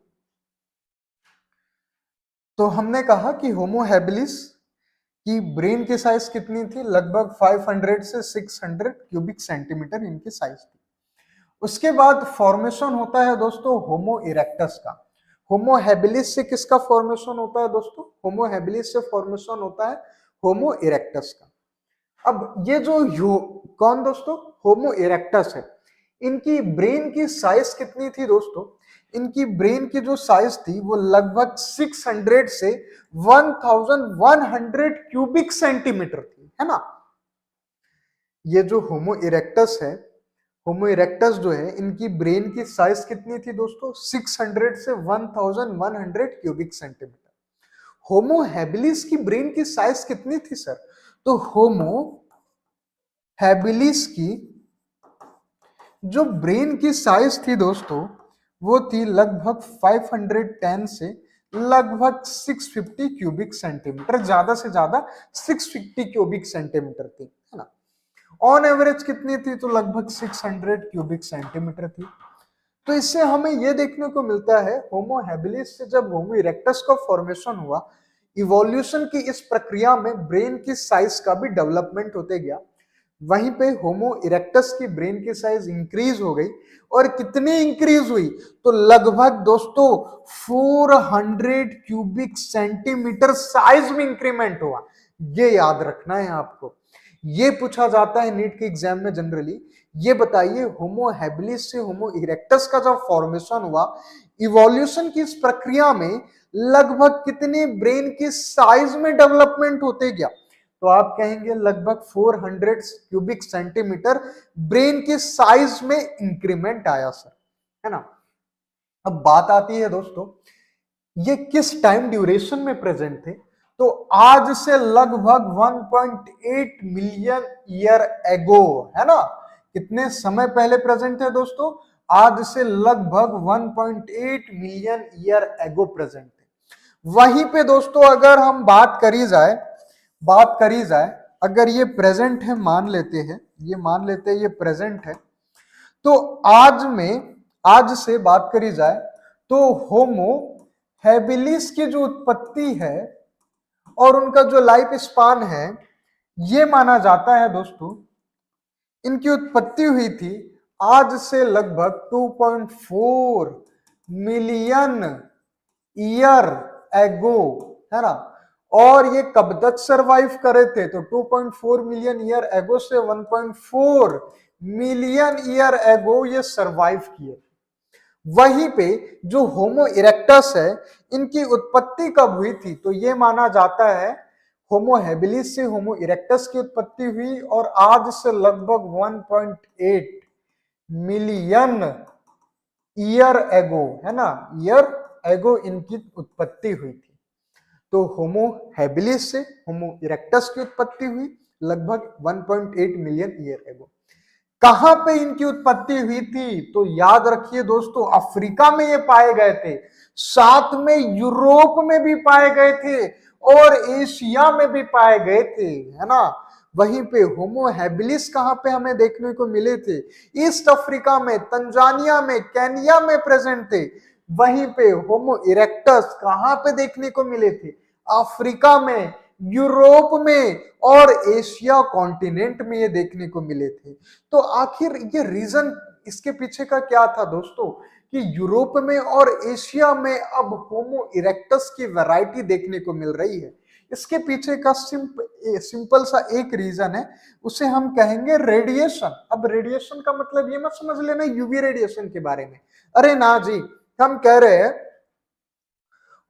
A: तो हमने कहा कि होमो हैबिलिस की ब्रेन की साइज कितनी थी, लगभग 500 से 600 क्यूबिक सेंटीमीटर इनकी साइज थी। उसके बाद फॉर्मेशन होता है दोस्तों होमो इरेक्टस का। होमो हैबिलिस से किसका फॉर्मेशन होता है दोस्तों, होमो हैबिलिस से फॉर्मेशन होता है होमो इरेक्टस का। अब ये जो कौन दोस्तों, होमो इरेक्टस है, इनकी ब्रेन की साइज कितनी थी दोस्तों, इनकी ब्रेन की जो साइज थी वो लगभग 600 से 1100 क्यूबिक सेंटीमीटर थी, है ना। ये जो होमो इरेक्टस है, होमो इरेक्टस जो है, इनकी ब्रेन की साइज कितनी थी दोस्तों, 600 से 1100 क्यूबिक सेंटीमीटर। होमो हैबिलिस की ब्रेन की साइज कितनी थी सर, तो होमो हैबिलिस की जो ब्रेन की साइज थी दोस्तों वो थी लगभग 510 से लगभग 650 क्यूबिक सेंटीमीटर, ज्यादा से ज्यादा 650 क्यूबिक सेंटीमीटर थी, है ना। ऑन एवरेज कितनी थी, तो लगभग 600 क्यूबिक सेंटीमीटर थी। तो इससे हमें यह देखने को मिलता है होमो हैबिलिस से जब होमो इरेक्टस का फॉर्मेशन हुआ, इवोल्यूशन की इस प्रक्रिया में ब्रेन की साइज का भी डेवलपमेंट होते गया। वहीं पे होमो इरेक्टस की ब्रेन की साइज इंक्रीज हो गई, और कितनी इंक्रीज हुई, तो लगभग दोस्तों 400 क्यूबिक सेंटीमीटर साइज में इंक्रीमेंट हुआ। ये याद रखना है आपको, ये पूछा जाता है नीट के एग्जाम में जनरली। ये बताइए होमो हैबिलिस से होमो इरेक्टस का जब फॉर्मेशन हुआ, इवोल्यूशन की इस प्रक्रिया में लगभग कितने ब्रेन की साइज में डेवलपमेंट होते गया, तो आप कहेंगे लगभग 400 क्यूबिक सेंटीमीटर ब्रेन के साइज में इंक्रीमेंट आया सर, है ना। अब बात आती है दोस्तों ये किस टाइम ड्यूरेशन में प्रेजेंट थे, तो आज से लगभग 1.8 मिलियन ईयर एगो, है ना। कितने समय पहले प्रेजेंट है दोस्तों, आज से लगभग 1.8 मिलियन ईयर एगो प्रेजेंट है। वहीं पे दोस्तों अगर हम बात करी जाए, अगर ये प्रेजेंट है मान लेते हैं, ये प्रेजेंट है, तो आज से बात करी जाए तो होमो हैबिलिस की जो उत्पत्ति है और उनका जो लाइफ स्पान है, ये माना जाता है दोस्तों इनकी उत्पत्ति हुई थी आज से लगभग 2.4 मिलियन ईयर एगो, है ना। और ये कब तक सरवाइव करे थे, तो 2.4 मिलियन ईयर एगो से 1.4 मिलियन ईयर एगो ये सरवाइव किए। वहीं पे जो होमो इरेक्टस है, इनकी उत्पत्ति कब हुई थी, तो ये माना जाता है होमो हैबिलिस से होमो इरेक्टस की उत्पत्ति हुई और आज से लगभग 1.8 मिलियन ईयर एगो, है ना, ईयर एगो इनकी उत्पत्ति हुई थी। तो होमो हैबिलिस से होमो इरेक्टस की उत्पत्ति हुई लगभग 1.8 मिलियन ईयर एगो। कहां पे इनकी उत्पत्ति हुई थी, तो याद रखिए दोस्तों अफ्रीका में ये पाए गए थे, साथ में यूरोप में भी पाए गए थे और एशिया में भी पाए गए थे, है ना। वहीं पे होमो हैबिलिस कहां पे हमें देखने को मिले थे, ईस्ट अफ्रीका में, तंजानिया में, केनिया में प्रेजेंट थे। वहीं पे होमो इरेक्टस कहां पे देखने को मिले थे, अफ्रीका में, यूरोप में और एशिया कॉन्टिनेंट में ये देखने को मिले थे। तो आखिर ये रीजन इसके पीछे का क्या था दोस्तों कि यूरोप में और एशिया में अब होमो इरेक्टस की वैरायटी देखने को मिल रही है। इसके पीछे का सिंपल सा एक रीजन है, उसे हम कहेंगे रेडिएशन। अब रेडिएशन का मतलब ये मत समझ लेना यूवी रेडिएशन के बारे में, अरे ना जी, हम कह रहे हैं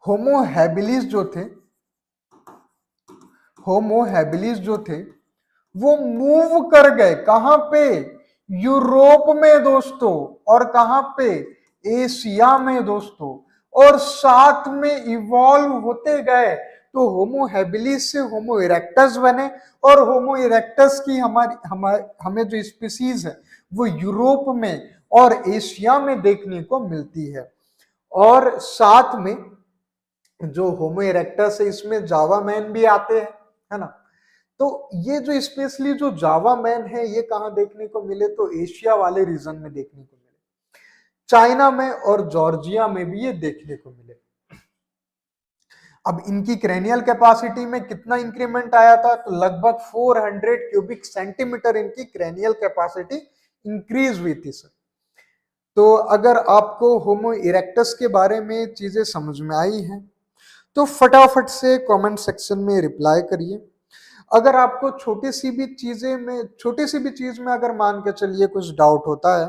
A: होमो हैबिलिस जो थे, होमो हैबिलिस जो थे वो मूव कर गए कहां पे, यूरोप में दोस्तों, और कहां पे, एशिया में दोस्तों, और साथ में इवॉल्व होते गए। तो होमो हैबिलिस से होमो इरेक्टस बने, और होमो इरेक्टस की हमें जो स्पीसीज है वो यूरोप में और एशिया में देखने को मिलती है। और साथ में जो होमो इरेक्टस है इसमें जावा मैन भी आते हैं, है ना। तो ये जो स्पेशली जो जावा मैन है ये कहां देखने को मिले, तो एशिया वाले रीजन में देखने को मिले, चाइना में और जॉर्जिया में भी ये देखने को मिले। अब इनकी क्रेनियल कैपेसिटी में कितना इंक्रीमेंट आया था, तो लगभग 400 क्यूबिक सेंटीमीटर इनकी क्रेनियल कैपेसिटी इंक्रीज हुई थी सर। तो अगर आपको होमो इरेक्टस के बारे में चीजें समझ में आई हैं तो फटाफट से कमेंट सेक्शन में रिप्लाई करिए। अगर आपको छोटी सी भी चीज में अगर मान के चलिए कुछ डाउट होता है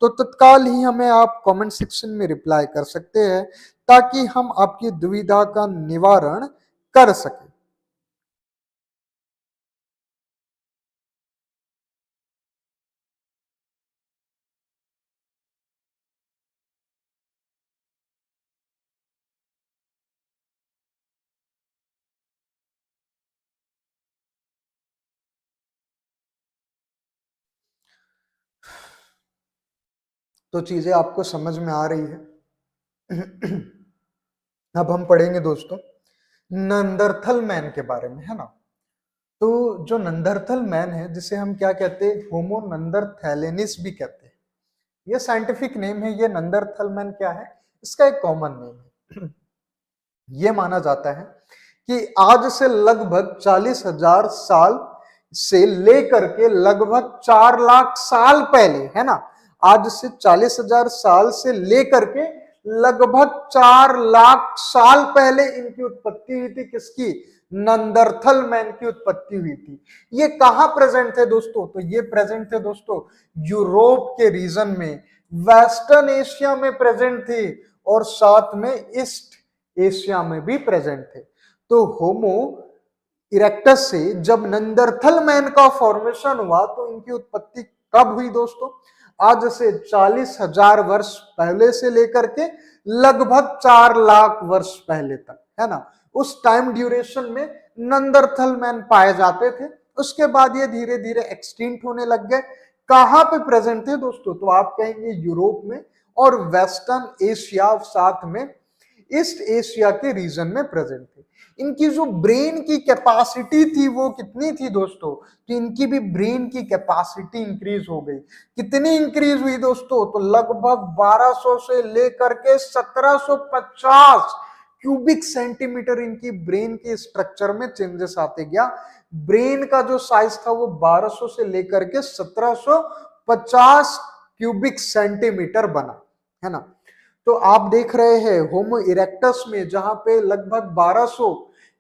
A: तो तत्काल ही हमें आप कमेंट सेक्शन में रिप्लाई कर सकते हैं, ताकि हम आपकी दुविधा का निवारण कर सकें। तो चीजें आपको समझ में आ रही है। अब हम पढ़ेंगे दोस्तों नंदरथल मैन के बारे में, है ना। तो जो नंदरथल मैन है जिसे हम क्या कहते हैं, होमो नंदरथैलेनिस भी कहते हैं, ये साइंटिफिक नेम है। ये नंदरथल मैन क्या है, इसका एक कॉमन नेम है। ये माना जाता है कि आज से लगभग 40,000 साल से लेकर के लगभग 4 लाख साल पहले, है ना, आज से 40,000 साल से लेकर के लगभग 4 लाख साल पहले इनकी उत्पत्ति हुई थी। किसकी, नंदरथल मैन की उत्पत्ति हुई थी। ये कहां प्रेजेंट थे दोस्तों, तो ये प्रेजेंट थे दोस्तों यूरोप के रीजन में, वेस्टर्न एशिया में प्रेजेंट थे, और साथ में ईस्ट एशिया में भी प्रेजेंट थे। तो होमो इरेक्टस से जब नंदरथल मैन का फॉर्मेशन हुआ तो इनकी उत्पत्ति कब हुई दोस्तों, आज से 40,000 वर्ष पहले से लेकर के लगभग 4 लाख वर्ष पहले तक, है ना। उस टाइम ड्यूरेशन में नंदरथल मैन पाए जाते थे। उसके बाद ये धीरे धीरे एक्सटिंक्ट होने लग गए। कहां पे प्रेजेंट थे दोस्तों, तो आप कहेंगे यूरोप में और वेस्टर्न एशिया, साथ में ईस्ट एशिया के रीजन में प्रेजेंट थे। इनकी जो ब्रेन की कैपेसिटी थी वो कितनी थी दोस्तों, तो इनकी भी ब्रेन की कैपेसिटी इंक्रीज हो गई। कितनी इंक्रीज हुई दोस्तों, तो लगभग 1200 से लेकर के 1750 क्यूबिक सेंटीमीटर इनकी ब्रेन के स्ट्रक्चर में चेंजेस आते गया। ब्रेन का जो साइज था वो 1200 से लेकर के 1750 क्यूबिक सेंटीमीटर बना, है ना। तो आप देख रहे हैं होमो इरेक्टस में जहां पे लगभग 1200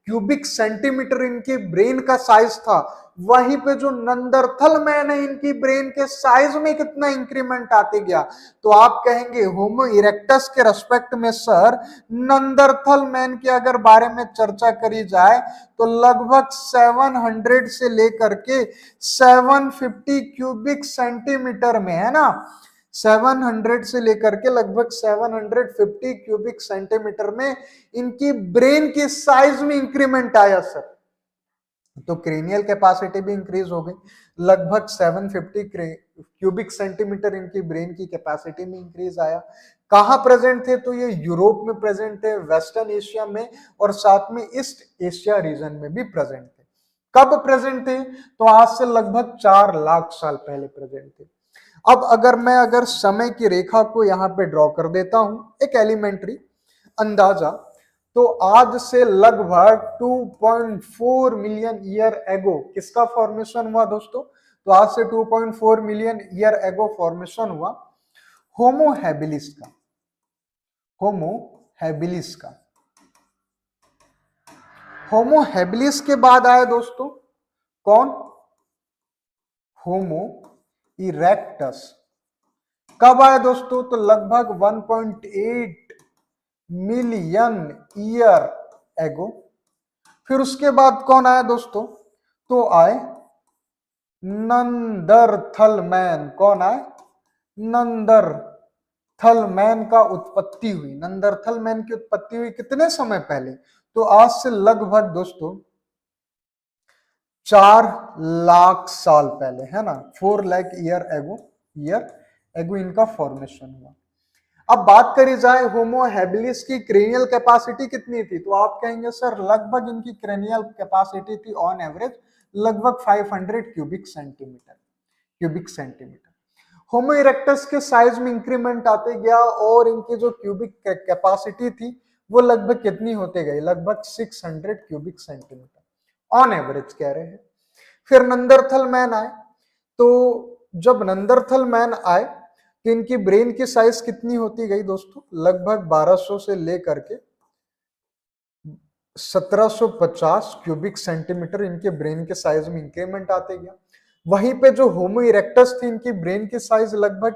A: क्यूबिक सेंटीमीटर इनके ब्रेन का साइज था, वहीं पे जो नंदरथल मैन है इनकी ब्रेन के साइज में कितना इंक्रीमेंट आते गया। तो आप कहेंगे होमो इरेक्टस के रेस्पेक्ट में सर नंदरथल मैन के अगर बारे में चर्चा करी जाए तो लगभग 700 से लेकर के 750 क्यूबिक सेंटीमीटर में, है ना, 700 से लेकर के लगभग 750 क्यूबिक सेंटीमीटर में इनकी ब्रेन की साइज में इंक्रीमेंट आया सर। तो क्रेनियल कैपेसिटी भी इंक्रीज हो गई, लगभग 750 क्यूबिक सेंटीमीटर इनकी ब्रेन की कैपेसिटी में इंक्रीज आया। कहां प्रेजेंट थे, तो ये यूरोप में प्रेजेंट थे, वेस्टर्न एशिया में, और साथ में ईस्ट एशिया रीजन में भी प्रेजेंट थे। कब प्रेजेंट थे, तो आज से लगभग 4 लाख साल पहले प्रेजेंट थे। अब अगर समय की रेखा को यहाँ पे ड्रॉ कर देता हूं, एक एलिमेंट्री अंदाजा, तो आज से लगभग 2.4 मिलियन ईयर एगो किसका फॉर्मेशन हुआ दोस्तों, तो आज से 2.4 मिलियन ईयर एगो फॉर्मेशन हुआ होमो हैबिलिस का, होमो हैबिलिस का। होमो हैबिलिस के बाद आया दोस्तों कौन? होमो इरेक्टस। कब आया दोस्तों? तो लगभग 1.8 मिलियन ईयर एगो। फिर उसके बाद कौन आया दोस्तों? तो आए नंदरथल मैन। कौन आए? नंदरथल मैन का उत्पत्ति हुई। नंदरथल मैन की उत्पत्ति हुई कितने समय पहले? तो आज से लगभग दोस्तों 4 लाख साल पहले, है ना। 4 लाख ईयर एगो इनका फॉर्मेशन हुआ। अब बात करी जाए होमो हैबिलिस की क्रेनियल कैपेसिटी कितनी थी, तो आप कहेंगे सर लगभग इनकी क्रेनियल कैपेसिटी थी ऑन एवरेज लगभग 500 क्यूबिक सेंटीमीटर। होमो इरेक्टस के साइज में इंक्रीमेंट आते गया और इनकी जो क्यूबिक कैपेसिटी थी वो लगभग कितनी होते गई? लगभग 600 क्यूबिक सेंटीमीटर ऑन एवरेज कह रहे हैं। फिर नंदरथल मैन आए, तो जब नंदरथल मैन आए कि इनकी ब्रेन की साइज कितनी होती गई दोस्तों? लगभग 1200 से लेकर के 1750 क्यूबिक सेंटीमीटर इनके ब्रेन के साइज में इंक्रीमेंट आते गया। वहीं पे जो होमो इरेक्टस थी इनकी ब्रेन की साइज लगभग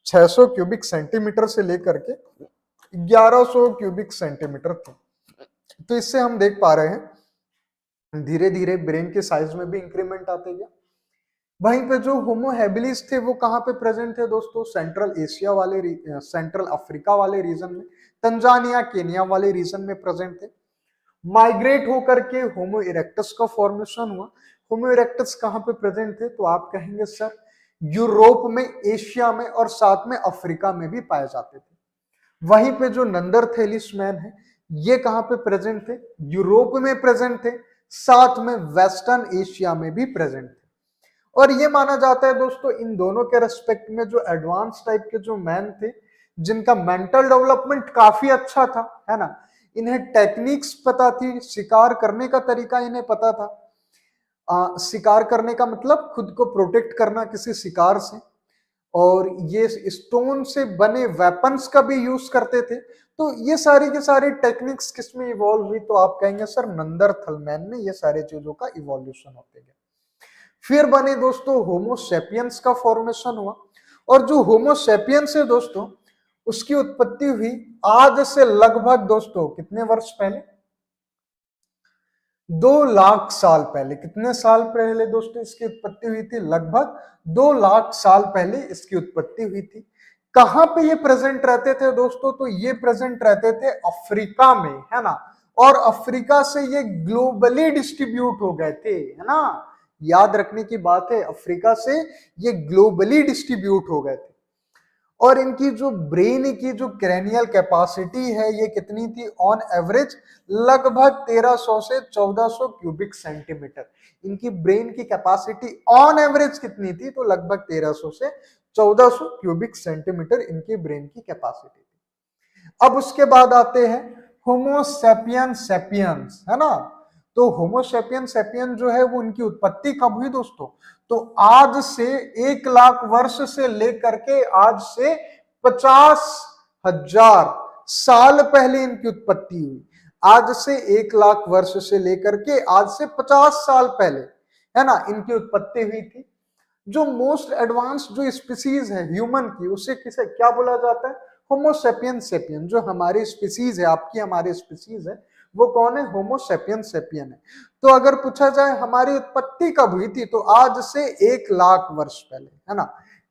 A: 600 क्यूबिक सेंटीमीटर से लेकर के 1100 क्यूबिक सेंटीमीटर थी। तो इससे हम देख पा रहे हैं धीरे धीरे ब्रेन के साइज में भी इंक्रीमेंट आते गया। वहीं पे जो होमो हैबिलिस थे वो कहाँ पे प्रेजेंट थे दोस्तों? सेंट्रल एशिया वाले, सेंट्रल अफ्रीका वाले रीजन में, तंजानिया केनिया वाले रीजन में प्रेजेंट थे। माइग्रेट होकर के होमो इरेक्टस का फॉर्मेशन हुआ। होमो इरेक्टस कहाँ पे प्रेजेंट थे? तो आप कहेंगे सर यूरोप में, एशिया में और साथ में अफ्रीका में भी पाए जाते थे। वहीं पे जो नंदरथेलिस मैन है ये कहाँ पे प्रेजेंट थे? यूरोप में प्रेजेंट थे, साथ में वेस्टर्न एशिया में भी प्रेजेंट थे। और ये माना जाता है दोस्तों इन दोनों के रेस्पेक्ट में जो एडवांस टाइप के जो मैन थे जिनका मेंटल डेवलपमेंट काफी अच्छा था, है ना, इन्हें टेक्निक्स पता थी, शिकार करने का तरीका इन्हें पता था। शिकार करने का मतलब खुद को प्रोटेक्ट करना किसी शिकार से, और ये स्टोन से बने वेपन्स का भी यूज करते थे। तो ये सारी के सारी टेक्निक्स किसमें इवॉल्व हुई? तो आप कहेंगे सर नंदरथल मैन में ये सारी चीजों का इवोल्यूशन होते गया। फिर बने दोस्तों होमो सेपियंस का फॉर्मेशन हुआ। और जो होमो सेपियंस है दोस्तों उसकी उत्पत्ति हुई आज से लगभग दोस्तों कितने वर्ष पहले? 2 लाख साल पहले। कितने साल पहले दोस्तों इसकी उत्पत्ति हुई थी? लगभग 2 लाख साल पहले इसकी उत्पत्ति हुई थी। कहां पे ये प्रेजेंट रहते थे दोस्तों? तो ये प्रेजेंट रहते थे अफ्रीका में, है ना। और अफ्रीका से ये ग्लोबली डिस्ट्रीब्यूट हो गए थे, है ना। याद रखने की बात है, अफ्रीका से ये ग्लोबली डिस्ट्रीब्यूट हो गए थे। और इनकी जो ब्रेन की जो क्रेनियल कैपेसिटी है ये कितनी थी ऑन एवरेज? लगभग 1300 से 1400 क्यूबिक सेंटीमीटर। इनकी ब्रेन की कैपेसिटी ऑन एवरेज कितनी थी? तो लगभग 1300 से 1400 क्यूबिक सेंटीमीटर इनकी ब्रेन की कैपेसिटी थी। अब उसके बाद आते हैं होमो सेपियन सेपियंस, है ना। तो होमो सेपियन सेपियन जो है वो उनकी उत्पत्ति कब हुई दोस्तों? तो आज से 1 लाख वर्ष से लेकर के आज से 50,000 साल पहले इनकी उत्पत्ति हुई। आज से 1 लाख वर्ष से लेकर के आज से 50 साल पहले, है ना, इनकी उत्पत्ति हुई थी। जो मोस्ट एडवांस जो स्पीसीज है ह्यूमन की उसे किसे क्या बोला जाता है? होमो सेपियन सेपियन। जो हमारी स्पीसीज है, आपकी हमारी स्पीसीज है, वो कौन है? होमो सेपियन सेपियन है। तो अगर पूछा जाए हमारी उत्पत्ति कब हुई थी, तो आज से 1 लाख वर्ष पहले, है ना।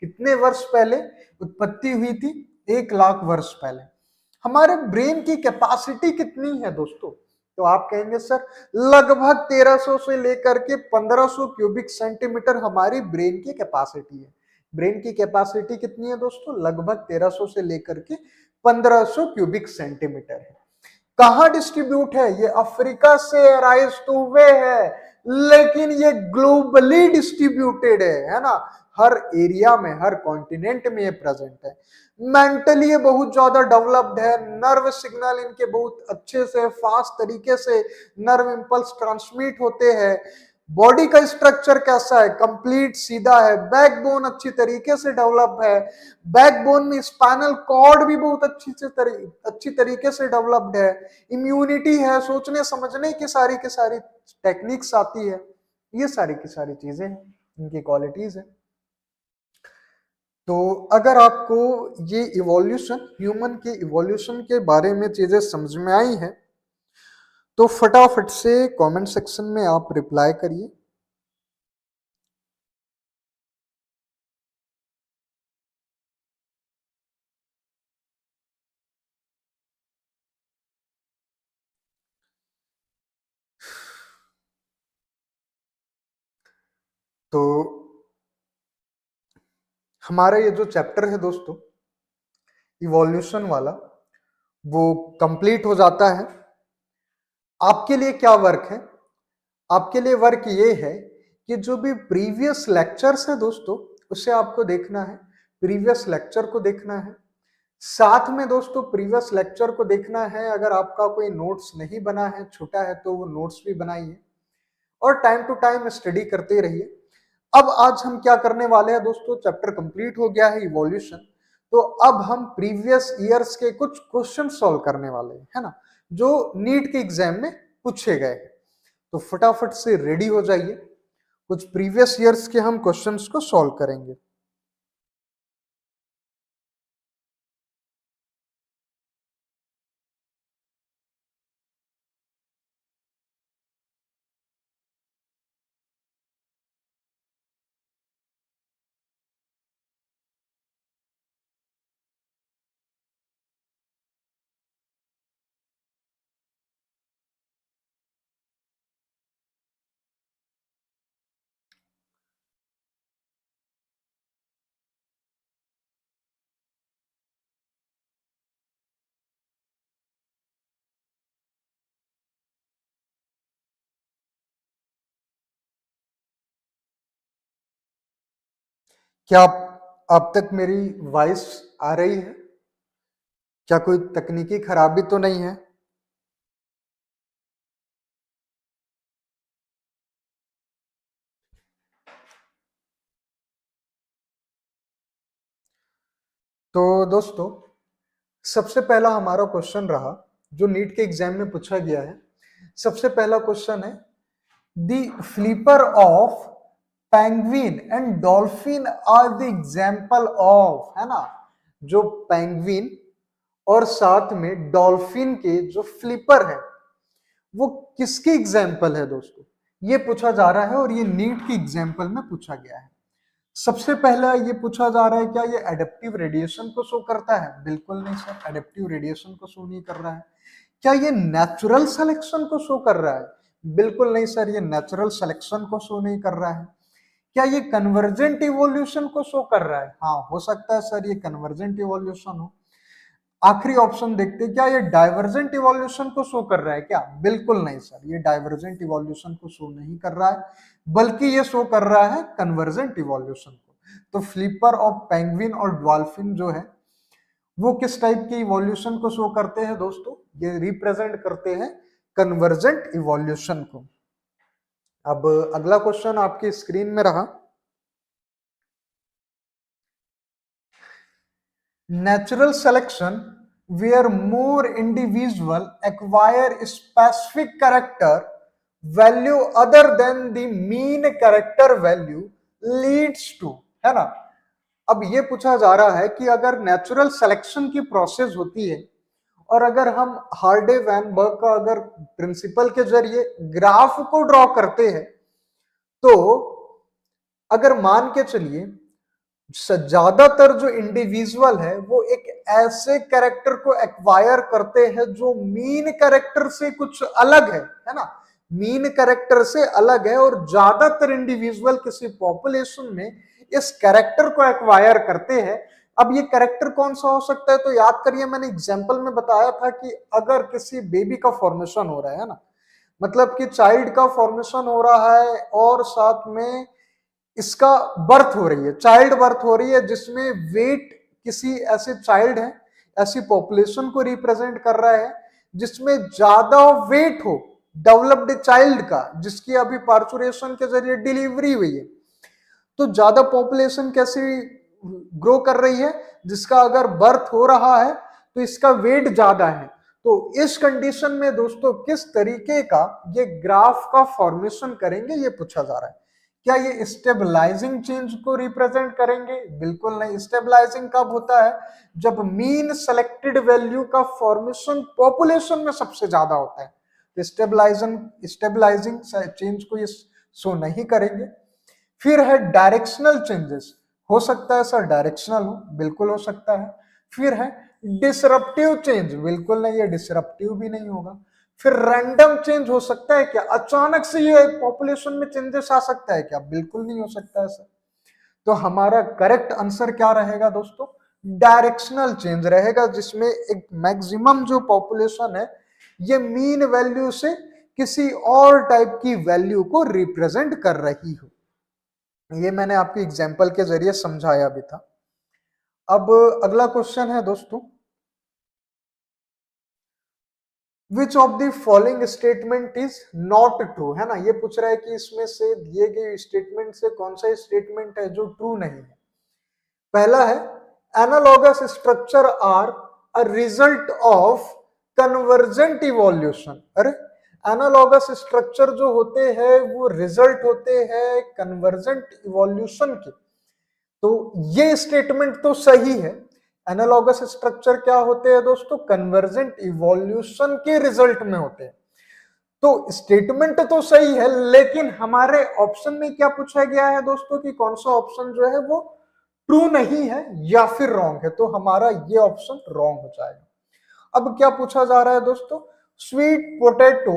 A: कितने वर्ष पहले उत्पत्ति हुई थी? 1 लाख वर्ष पहले। हमारे ब्रेन की कैपेसिटी कितनी है दोस्तों? तो आप कहेंगे सर लगभग 1300 से लेकर के 1500 क्यूबिक सेंटीमीटर हमारी ब्रेन की कैपेसिटी है। ब्रेन की कैपेसिटी कितनी है दोस्तों? लगभग 1300 से लेकर के 1500 क्यूबिक सेंटीमीटर है। कहां डिस्ट्रीब्यूट है? ये अफ्रीका से अराइज तो हुए है, लेकिन ये ग्लोबली डिस्ट्रीब्यूटेड है ना। हर एरिया में, हर कॉन्टिनेंट में ये प्रेजेंट है। मेंटली ये बहुत ज्यादा डेवलप्ड है। नर्व सिग्नल इनके बहुत अच्छे से फास्ट तरीके से नर्व इंपल्स ट्रांसमिट होते हैं। बॉडी का स्ट्रक्चर कैसा है, कंप्लीट सीधा है, बैकबोन अच्छी तरीके से डेवलप है, बैकबोन में स्पाइनल कॉर्ड भी बहुत अच्छी तरीके से डेवलप्ड है, इम्यूनिटी है, सोचने समझने की सारी टेक्निक्स आती है, ये सारी की सारी चीजें हैं, इनकी क्वालिटीज है। तो अगर आपको ये इवोल्यूशन, ह्यूमन के इवोल्यूशन के बारे में चीजें समझ में आई हैं तो फटाफट से कमेंट सेक्शन में आप रिप्लाई करिए। तो हमारा ये जो चैप्टर है दोस्तों इवोल्यूशन वाला, वो कंप्लीट हो जाता है। आपके लिए क्या वर्क है? आपके लिए वर्क ये है कि जो भी प्रीवियस लेक्चर्स है दोस्तों उसे आपको देखना है, प्रीवियस लेक्चर को देखना है। साथ में दोस्तों प्रीवियस लेक्चर को देखना है, अगर आपका कोई नोट्स नहीं बना है, छोटा है, तो वो नोट्स भी बनाइए और टाइम टू टाइम स्टडी करते रहिए। अब आज हम क्या करने वाले हैं दोस्तों, चैप्टर कंप्लीट हो गया है इवोल्यूशन, तो अब हम प्रीवियस ईयर्स के कुछ क्वेश्चन सॉल्व करने वाले हैं, है ना, जो नीट के एग्जाम में पूछे गए। तो फटाफट से रेडी हो जाइए, कुछ प्रीवियस ईयर्स के हम क्वेश्चंस को सॉल्व करेंगे। क्या आप अब तक मेरी वॉइस आ रही है? क्या कोई तकनीकी खराबी तो नहीं है? तो दोस्तों सबसे पहला हमारा क्वेश्चन रहा जो नीट के एग्जाम में पूछा गया है। सबसे पहला क्वेश्चन है, the flipper of penguin and dolphin are the example of, है ना, जो पेंगुइन और साथ में डॉल्फिन के जो फ्लिपर है वो किसकी एग्जाम्पल है दोस्तों, ये पूछा जा रहा है और ये नीट की एग्जाम्पल में पूछा गया है। सबसे पहला ये पूछा जा रहा है, क्या ये एडेप्टिव रेडिएशन को शो करता है? बिल्कुल नहीं सर, एडेप्टिव रेडिएशन को शो नहीं कर रहा है। क्या ये नेचुरल सिलेक्शन को शो कर रहा है? बिल्कुल नहीं सर, ये नेचुरल सिलेक्शन को शो नहीं कर रहा है। क्या ये कन्वर्जेंट इवोल्यूशन को शो कर रहा है? हाँ, हो सकता है सर ये कन्वर्जेंट इवोल्यूशन हो। आखिरी ऑप्शन देखते हैं, क्या ये डाइवर्जेंट इवोल्यूशन को शो कर रहा है क्या? बिल्कुल नहीं सर, ये डाइवर्जेंट इवोल्यूशन को शो नहीं कर रहा है, बल्कि ये शो कर रहा है कन्वर्जेंट इवोल्यूशन को। तो फ्लिपर ऑफ पेंगुइन और डॉल्फिन जो है वो किस टाइप के इवोल्यूशन को शो करते हैं दोस्तों? ये रिप्रेजेंट करते हैं कन्वर्जेंट इवोल्यूशन को। अब अगला क्वेश्चन आपकी स्क्रीन में रहा, natural selection where more individual acquire specific character value other than the mean character value leads to, है ना। अब ये पूछा जा रहा है कि अगर नेचुरल सिलेक्शन की प्रोसेस होती है और अगर हम हार्डे वैन बर्ग का अगर प्रिंसिपल के जरिए ग्राफ को ड्रॉ करते हैं, तो अगर मान के चलिए ज्यादातर जो इंडिविजुअल है वो एक ऐसे कैरेक्टर को एक्वायर करते हैं जो मीन कैरेक्टर से कुछ अलग है ना, मीन कैरेक्टर से अलग है, और ज्यादातर इंडिविजुअल किसी पॉपुलेशन में इस कैरेक्टर को एक्वायर करते हैं। अब ये कैरेक्टर कौन सा हो सकता है? तो याद करिए, मैंने एग्जांपल में बताया था कि अगर किसी बेबी का फॉर्मेशन हो रहा है ना, मतलब कि चाइल्ड का फॉर्मेशन हो रहा है और साथ में इसका बर्थ हो रही है, चाइल्ड बर्थ हो रही है, जिसमें वेट किसी ऐसे चाइल्ड है, ऐसी पॉपुलेशन को रिप्रेजेंट कर रहा है जिसमें ज्यादा वेट हो, डेवलप्ड चाइल्ड का, जिसकी अभी पार्चुरेशन के जरिए डिलीवरी हुई है। तो ज्यादा पॉपुलेशन कैसे ग्रो कर रही है, जिसका अगर बर्थ हो रहा है तो इसका वेट ज्यादा है। तो इस कंडीशन में दोस्तों किस तरीके का ये ग्राफ का फॉर्मेशन करेंगे, ये पूछा जा रहा है। क्या ये स्टेबलाइजिंग चेंज को रिप्रेजेंट करेंगे? बिल्कुल नहीं। स्टेबलाइजिंग कब होता है? जब मीन सेलेक्टेड वैल्यू का फॉर्मेशन पॉपुलेशन में सबसे ज्यादा होता है। तो स्टेबलाइजिंग चेंज को ये शो नहीं करेंगे। फिर है डायरेक्शनल चेंजेस। हो सकता है सर डायरेक्शनल हो, बिल्कुल हो सकता है। फिर है डिसरप्टिव चेंज, बिल्कुल नहीं, ये डिसरप्टिव भी नहीं होगा। फिर रैंडम चेंज हो सकता है क्या? अचानक से ये पॉपुलेशन में चेंजेस आ सकता है क्या? बिल्कुल नहीं हो सकता है सर। तो हमारा करेक्ट आंसर क्या रहेगा दोस्तों? डायरेक्शनल चेंज रहेगा, जिसमें एक मैक्सिमम जो पॉपुलेशन है ये मीन वैल्यू से किसी और टाइप की वैल्यू को रिप्रेजेंट कर रही हो। ये मैंने आपकी एग्जाम्पल के जरिए समझाया भी था। अब अगला क्वेश्चन है दोस्तों, which of the following statement is not true, है ना। ये पूछ रहा है कि इसमें से दिए गए स्टेटमेंट से कौन सा स्टेटमेंट है जो ट्रू नहीं है। पहला है analogous structure are a result of convergent evolution. अरे एनालॉगस स्ट्रक्चर जो होते हैं वो रिजल्ट होते हैं कन्वर्जेंट इवोल्यूशन के। तो ये स्टेटमेंट तो सही है। एनालॉगस स्ट्रक्चर क्या होते हैं दोस्तों? कन्वर्जेंट इवोल्यूशन के रिजल्ट में होते हैं। तो स्टेटमेंट तो सही है, लेकिन हमारे ऑप्शन में क्या पूछा गया है दोस्तों कि कौन सा ऑप्शन जो है वो ट्रू नहीं है या फिर रॉन्ग है। तो हमारा ये ऑप्शन रॉन्ग हो जाएगा। अब क्या पूछा जा रहा है दोस्तों? Sweet potato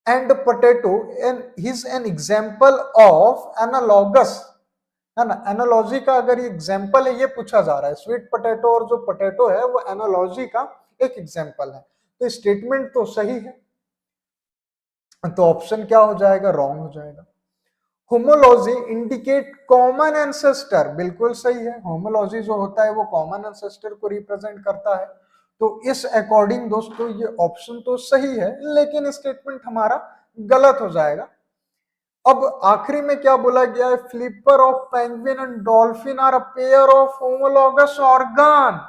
A: and potato and is an example of analogous, है ना। एनालॉजी का अगर ये एग्जाम्पल है, ये पूछा जा रहा है। स्वीट पोटैटो और जो पोटैटो है वो एनालॉजी का एक एग्जाम्पल है। तो स्टेटमेंट तो सही है, तो ऑप्शन क्या हो जाएगा? रॉन्ग हो जाएगा। होमोलॉजी इंडिकेट कॉमन एंसेस्टर, बिल्कुल सही है। होमोलॉजी जो होता है वो कॉमन एंसेस्टर को रिप्रेजेंट करता है। तो इस अकॉर्डिंग दोस्तों ये ऑप्शन तो सही है, लेकिन स्टेटमेंट हमारा गलत हो जाएगा। अब आखिरी में क्या बोला गया है? Flipper of penguin and dolphin are a pair of homologous organ.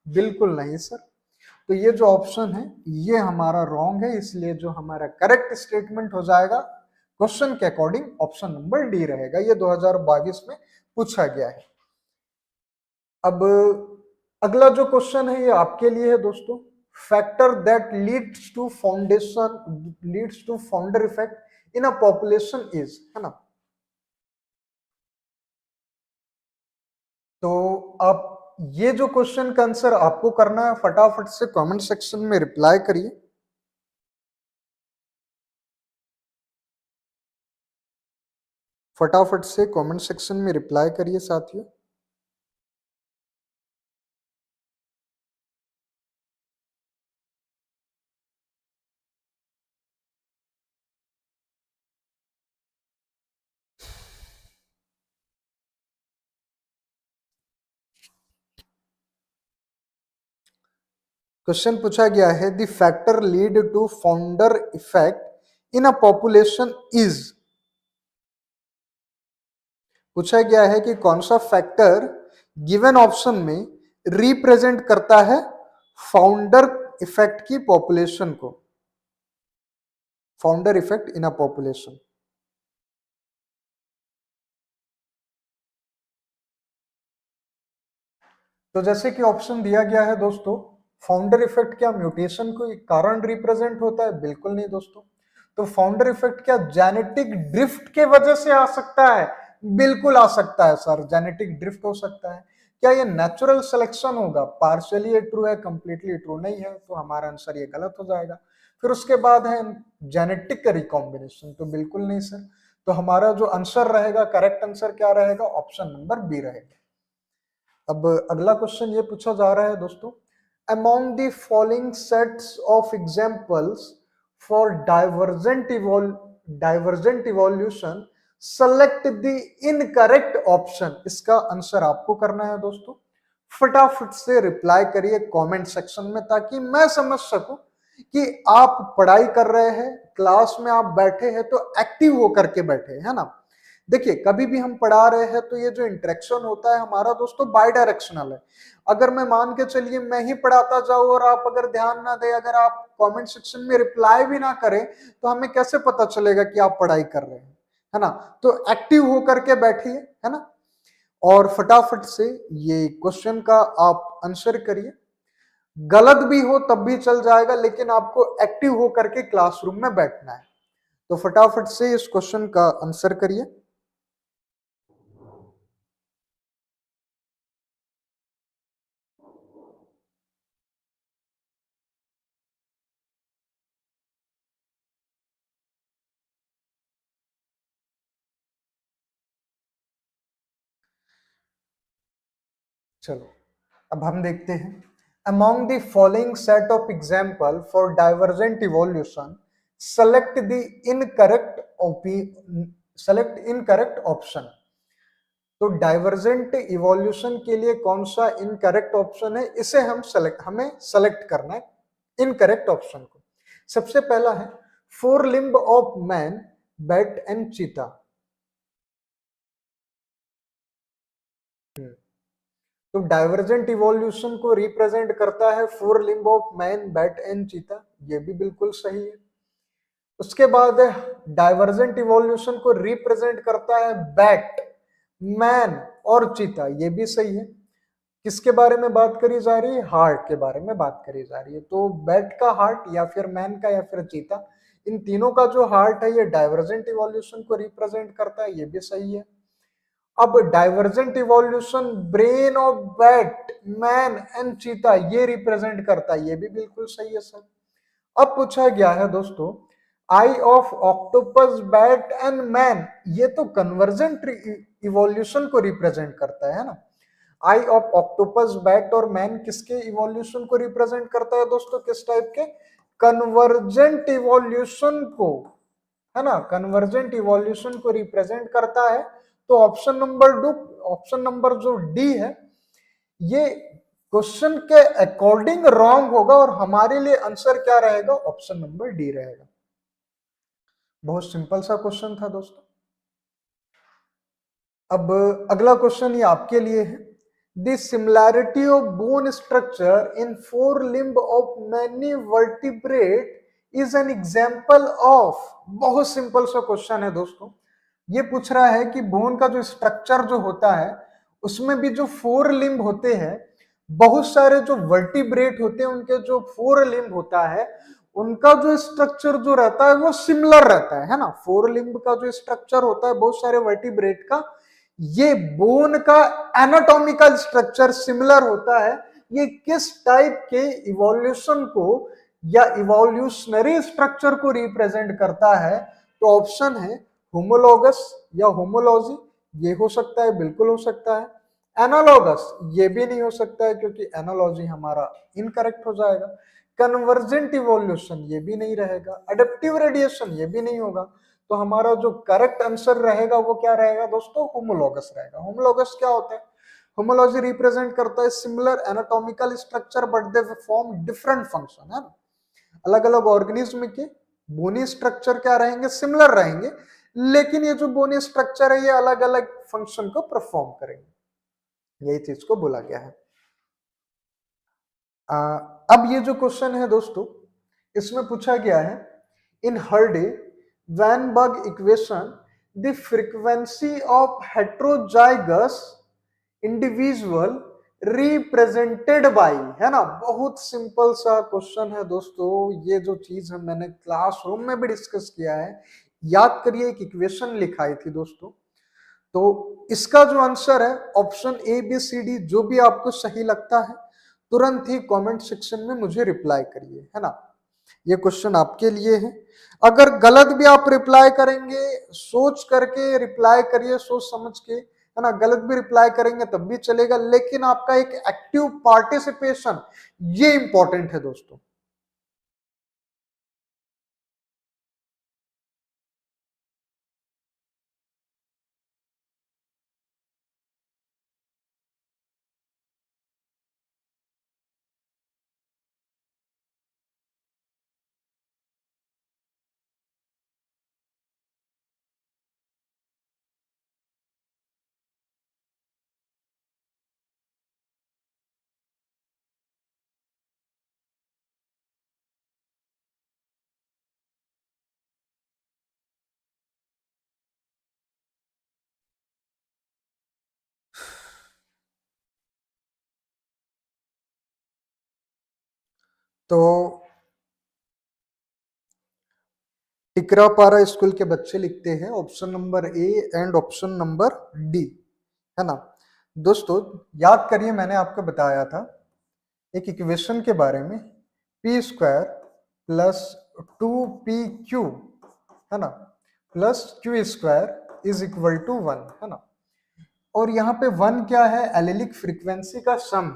A: बिल्कुल नहीं सर। तो ये जो ऑप्शन है ये हमारा रॉन्ग है, इसलिए जो हमारा करेक्ट स्टेटमेंट हो जाएगा क्वेश्चन के अकॉर्डिंग ऑप्शन नंबर डी रहेगा। ये 2022 में पूछा गया है। अब अगला जो क्वेश्चन है ये आपके लिए है दोस्तों। Factor that leads to founder effect in a population is, है ना। तो आप ये जो क्वेश्चन का आंसर आपको करना है, फटाफट से कमेंट सेक्शन में रिप्लाई करिए। फटाफट से कमेंट सेक्शन में रिप्लाई करिए साथियों। क्वेश्चन पूछा गया है the factor lead to founder effect in a population is. पूछा गया है कि कौन सा फैक्टर गिवन ऑप्शन में रिप्रेजेंट करता है फाउंडर इफेक्ट की पॉपुलेशन को, founder effect in a population. तो जैसे कि ऑप्शन दिया गया है दोस्तों, फाउंडर इफेक्ट क्या म्यूटेशन को कारण रिप्रेजेंट होता है? बिल्कुल नहीं दोस्तों। तो फाउंडर इफेक्ट क्या जेनेटिक ड्रिफ्ट के वजह से आ सकता है? बिल्कुल आ सकता है सर, जेनेटिक ड्रिफ्ट हो सकता है। क्या ये नेचुरल सिलेक्शन होगा? पार्शियली ये ट्रू है, कंप्लीटली ट्रू नहीं है, तो हमारा आंसर ये गलत हो जाएगा। फिर उसके बाद है जेनेटिक रिकॉम्बिनेशन, तो बिल्कुल नहीं सर। तो हमारा जो आंसर रहेगा, करेक्ट आंसर क्या रहेगा? ऑप्शन नंबर बी रहेगा। अब अगला क्वेश्चन ये पूछा जा रहा है दोस्तों, among the following sets of examples for divergent evolution select the incorrect option। इसका आंसर आपको करना है दोस्तों। फटाफट से रिप्लाई करिए कमेंट सेक्शन में, ताकि मैं समझ सकूं कि आप पढ़ाई कर रहे हैं, क्लास में आप बैठे हैं तो एक्टिव होकर के बैठे, है ना। देखिए कभी भी हम पढ़ा रहे हैं तो ये जो इंटरेक्शन होता है हमारा दोस्तों बाई डायरेक्शनल है। अगर मैं मान के चलिए मैं ही पढ़ाता जाऊं और आप अगर ध्यान ना दें, अगर आप कमेंट सेक्शन में रिप्लाई भी ना करें तो हमें कैसे पता चलेगा कि आप पढ़ाई कर रहे हैं, है ना। तो एक्टिव होकर के बैठिए, है ना, और फटाफट से ये क्वेश्चन का आप आंसर करिए। गलत भी हो तब भी चल जाएगा, लेकिन आपको एक्टिव होकर के क्लासरूम में बैठना है। तो फटाफट से इस क्वेश्चन का आंसर करिए। चलो अब हम देखते हैं। Among the following set of example for divergent evolution select the incorrect select option. तो डाइवर्जेंट इवोल्यूशन के लिए कौन सा इनकरेक्ट ऑप्शन है, इसे हमें सेलेक्ट करना है इनकरेक्ट ऑप्शन को। सबसे पहला है four limb of man, bat and चीता। तो डाइवर्जेंट इवोल्यूशन को रिप्रेजेंट करता है four limb of man, bat and चीता, ये भी बिल्कुल सही है। उसके बाद डाइवर्जेंट इवोल्यूशन को रिप्रेजेंट करता है बैट, मैन और चीता, ये भी सही है। किसके बारे में बात करी जा रही है, हार्ट के बारे में बात करी जा रही है। तो बैट का हार्ट या फिर मैन का या फिर चीता, इन तीनों का जो हार्ट है ये डाइवर्जेंट इवोल्यूशन को रिप्रेजेंट करता है, ये भी सही है। अब divergent evolution brain of bat, man and चीता ये रिप्रेजेंट करता है, ये भी बिल्कुल सही है सर। अब पूछा गया है दोस्तों eye of octopus, bat and man, ये तो कन्वर्जेंट इवोल्यूशन को रिप्रेजेंट करता है ना। आई ऑफ ऑक्टोपस, बैट और मैन किसके इवोल्यूशन को रिप्रेजेंट करता है दोस्तों, किस टाइप के, कन्वर्जेंट इवोल्यूशन को, है ना, कन्वर्जेंट इवोल्यूशन को रिप्रेजेंट करता है। तो ऑप्शन नंबर जो डी है ये क्वेश्चन के अकॉर्डिंग रॉन्ग होगा और हमारे लिए आंसर क्या रहेगा, ऑप्शन नंबर डी रहेगा। बहुत सिंपल सा क्वेश्चन था दोस्तों। अब अगला क्वेश्चन ये आपके लिए है। The similarity of bone structure in four limb of many vertebrate is an example of. बहुत सिंपल सा क्वेश्चन है दोस्तों। ये पूछ रहा है कि बोन का जो स्ट्रक्चर जो होता है उसमें भी जो फोर लिम्ब होते हैं, बहुत सारे जो वर्टिब्रेट होते हैं उनके जो फोर लिम्ब होता है उनका जो स्ट्रक्चर जो रहता है वो सिमिलर रहता है ना। फोर लिम्ब का जो स्ट्रक्चर होता है बहुत सारे वर्टिब्रेट का, ये बोन का एनाटॉमिकल स्ट्रक्चर सिमिलर होता है। ये किस टाइप के इवोल्यूशन को या इवोल्यूशनरी स्ट्रक्चर को रिप्रेजेंट करता है, तो ऑप्शन है होमोलॉगस या होमोलॉजी, ये हो सकता है, बिल्कुल हो सकता है। एनालॉगस ये भी नहीं हो सकता है क्योंकि एनालॉजी हमारा इनकरेक्ट हो जाएगा। कन्वर्जेंट इवोल्यूशन ये भी नहीं रहेगा। अडेप्टिव रेडिएशन ये भी नहीं होगा। तो हमारा जो करेक्ट आंसर रहेगा वो क्या रहेगा दोस्तों, होमोलॉगस रहेगा। होमोलॉगस क्या होता है, होमोलॉजी रिप्रेजेंट करता है similar anatomical structure but they form different function, है ना। अलग अलग ऑर्गेनिज्म के बोनी स्ट्रक्चर क्या रहेंगे, सिमिलर रहेंगे, लेकिन ये जो बोनी स्ट्रक्चर है ये अलग अलग फंक्शन को परफॉर्म करेंगे, यही चीज को बोला गया है। अब ये जो क्वेश्चन है दोस्तों इसमें पूछा गया है in Hardy Weinberg equation the frequency of heterozygous individual represented by, है ना। बहुत सिंपल सा क्वेश्चन है दोस्तों। ये जो चीज है मैंने क्लासरूम में भी डिस्कस किया है। याद करिए एक इक्वेशन लिखाई थी दोस्तों। तो इसका जो आंसर है option A B C D जो भी आपको सही लगता है तुरंत ही कमेंट सेक्शन में मुझे रिप्लाई करिए, है ना। ये क्वेश्चन आपके लिए है। अगर गलत भी आप रिप्लाई करेंगे सोच करके रिप्लाई करिए, सोच समझ के, है ना। गलत भी रिप्लाई करेंगे तब भी चलेगा, लेकिन आपका एक एक्टिव पार्टिसिपेशन ये इंपॉर्टेंट है दोस्तों। तो टिकरापारा स्कूल के बच्चे लिखते हैं option number A and option number D, है ना। दोस्तों याद करिए, मैंने आपको बताया था एक इक्वेशन के बारे में, पी स्क्वायर प्लस 2pq, है ना, plus q square is equal to 1, है ना। और यहाँ पे 1 क्या है? एलिलिक फ्रीक्वेंसी का सम।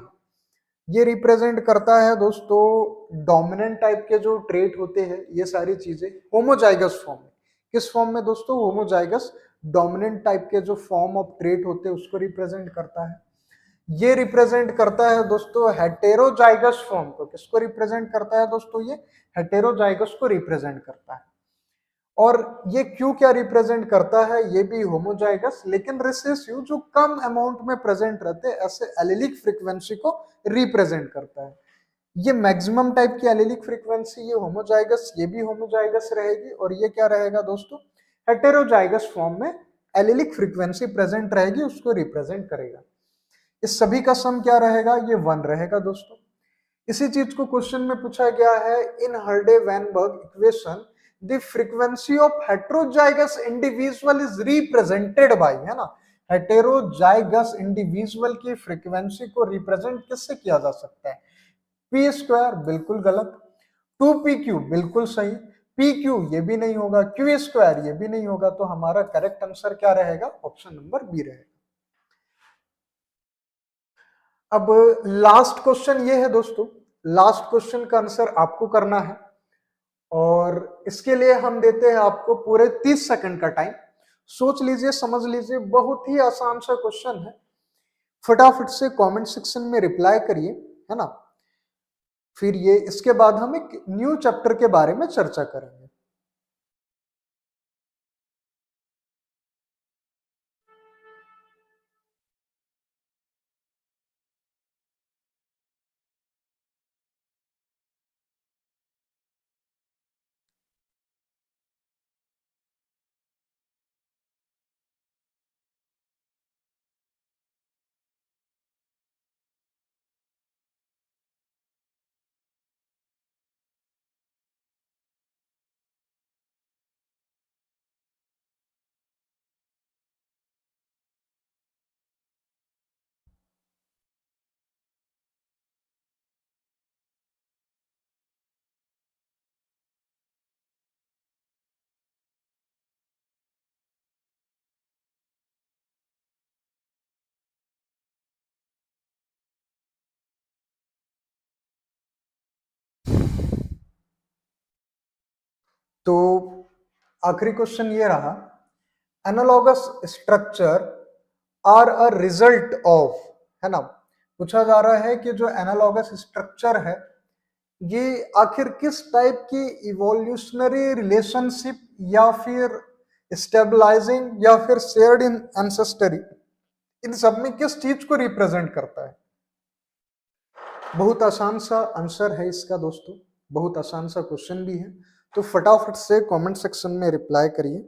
A: ये रिप्रेजेंट करता है दोस्तों डोमिनेंट टाइप के जो ट्रेट होते हैं, ये सारी चीजें होमोजाइगस फॉर्म में। किस फॉर्म में दोस्तों? होमोजाइगस डोमिनेंट टाइप के जो फॉर्म ऑफ ट्रेट होते हैं उसको रिप्रेजेंट करता है। ये रिप्रेजेंट करता है दोस्तों हेटेरोजाइगस फॉर्म को। किसको रिप्रेजेंट करता है दोस्तों? ये हेटेरोजाइगस को रिप्रेजेंट करता है। और ये क्यू क्या रिप्रेजेंट करता है? ये भी होमोजाइगस लेकिन रिसेसिव, जो कम अमाउंट में प्रेजेंट रहते हैं, ऐसे एलिलिक फ्रीक्वेंसी को रिप्रेजेंट करता है। ये मैक्सिमम टाइप की एलिलिक फ्रीक्वेंसी, ये होमोजाइगस, ये भी होमोजाइगस रहेगी। और ये क्या रहेगा दोस्तों? हेटेरोजाइगस फॉर्म में एलिलिक फ्रीक्वेंसी प्रेजेंट रहेगी, उसको रिप्रेजेंट करेगा। इस सभी का सम क्या रहेगा? ये 1 रहेगा दोस्तों। इसी चीज को क्वेश्चन में पूछा गया है, in Hardy Weinberg equation the frequency of heterozygous individual is represented by, है ना। हेटेरोजाइगस इंडिविजुअल की फ्रीक्वेंसी को रिप्रेजेंट किससे किया जा सकता है? पी स्क्वायर, बिल्कुल गलत। 2pq, बिल्कुल सही। pq ये भी नहीं होगा, क्यू स्क्वायर ये भी नहीं होगा। तो हमारा करेक्ट आंसर क्या रहेगा? ऑप्शन नंबर बी रहेगा। अब लास्ट क्वेश्चन ये है दोस्तों, लास्ट क्वेश्चन का आंसर आपको करना है और इसके लिए हम देते हैं आपको पूरे 30 सेकंड का टाइम। सोच लीजिए, समझ लीजिए, बहुत ही आसान सा क्वेश्चन है। फटाफट से कमेंट सेक्शन में रिप्लाई करिए, है ना। फिर ये इसके बाद हम एक न्यू चैप्टर के बारे में चर्चा करेंगे। तो आखिरी क्वेश्चन ये रहा, analogous structure are a result of, है ना। पूछा जा रहा है कि जो एनालॉगस स्ट्रक्चर है ये आखिर किस टाइप की इवोल्यूशनरी रिलेशनशिप या फिर स्टेबलाइजिंग या फिर शेयर्ड इन एंसेस्टरी, इन सब में किस चीज को रिप्रेजेंट करता है। बहुत आसान सा आंसर है इसका दोस्तों, बहुत आसान सा क्वेश्चन भी है। तो फटाफट से कमेंट सेक्शन में रिप्लाई करिए,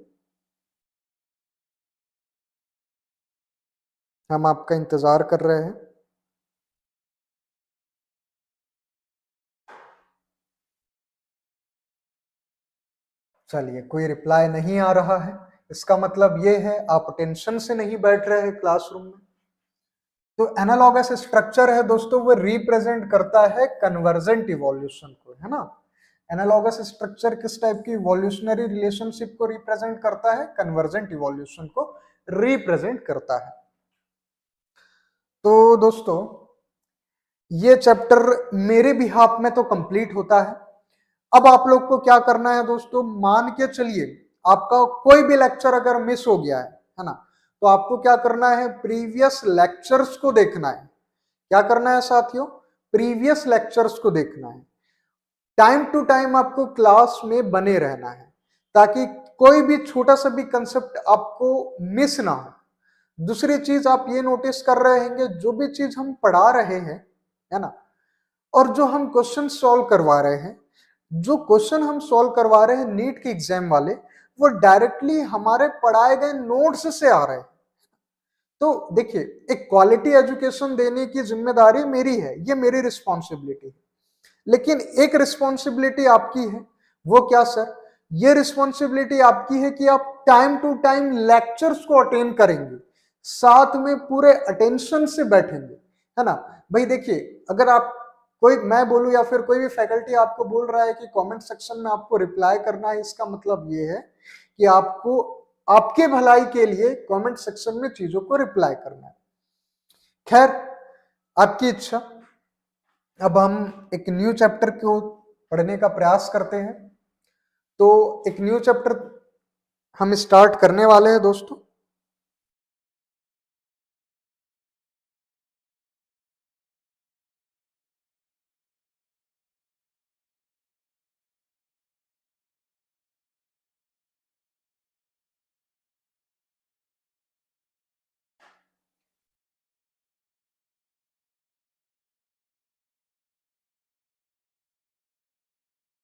A: हम आपका इंतजार कर रहे हैं। चलिए, कोई रिप्लाई नहीं आ रहा है, इसका मतलब ये है आप टेंशन से नहीं बैठ रहे हैं क्लासरूम में। तो एनालॉगस स्ट्रक्चर है दोस्तों, वो रिप्रेजेंट करता है कन्वर्जेंट इवोल्यूशन को, है ना। एनालॉगस स्ट्रक्चर किस टाइप की इवोल्यूशनरी रिलेशनशिप को रिप्रेजेंट करता है? कन्वर्जेंट इवोल्यूशन को रिप्रेजेंट करता है। तो दोस्तों ये चैप्टर मेरे बिहाफ में तो कंप्लीट होता है। अब आप लोग को क्या करना है दोस्तों, मान के चलिए आपका कोई भी लेक्चर अगर मिस हो गया है ना, तो आपको क्या करना है? प्रीवियस लेक्चर्स को देखना है। क्या करना है साथियों? प्रीवियस लेक्चर्स को देखना है। टाइम टू टाइम आपको क्लास में बने रहना है ताकि कोई भी छोटा सा भी कंसेप्ट आपको मिस ना हो। दूसरी चीज आप ये नोटिस कर रहे होंगे, जो भी चीज हम पढ़ा रहे हैं, है ना, और जो हम क्वेश्चन सॉल्व करवा रहे हैं, जो क्वेश्चन हम सॉल्व करवा रहे हैं नीट के एग्जाम वाले, वो डायरेक्टली हमारे पढ़ाए गए नोट्स से आ रहे हैं। तो देखिए, एक क्वालिटी एजुकेशन देने की जिम्मेदारी मेरी है, ये मेरी रिस्पॉन्सिबिलिटी है। लेकिन एक रिस्पॉन्सिबिलिटी आपकी है, वो क्या सर? ये रिस्पॉन्सिबिलिटी आपकी है कि आप टाइम टू टाइम लेक्चर्स को अटेंड करेंगे, साथ में पूरे अटेंशन से बैठेंगे, है ना भाई? देखिए, अगर आप कोई, मैं बोलूं या फिर कोई भी फैकल्टी आपको बोल रहा है कि कमेंट सेक्शन में आपको रिप्लाई करना है, इसका मतलब ये है कि आपको आपके भलाई के लिए कमेंट सेक्शन में चीजों को रिप्लाई करना है। खैर, आपकी इच्छा। अब हम एक न्यू चैप्टर को पढ़ने का प्रयास करते हैं। तो एक न्यू चैप्टर हम स्टार्ट करने वाले हैं दोस्तों।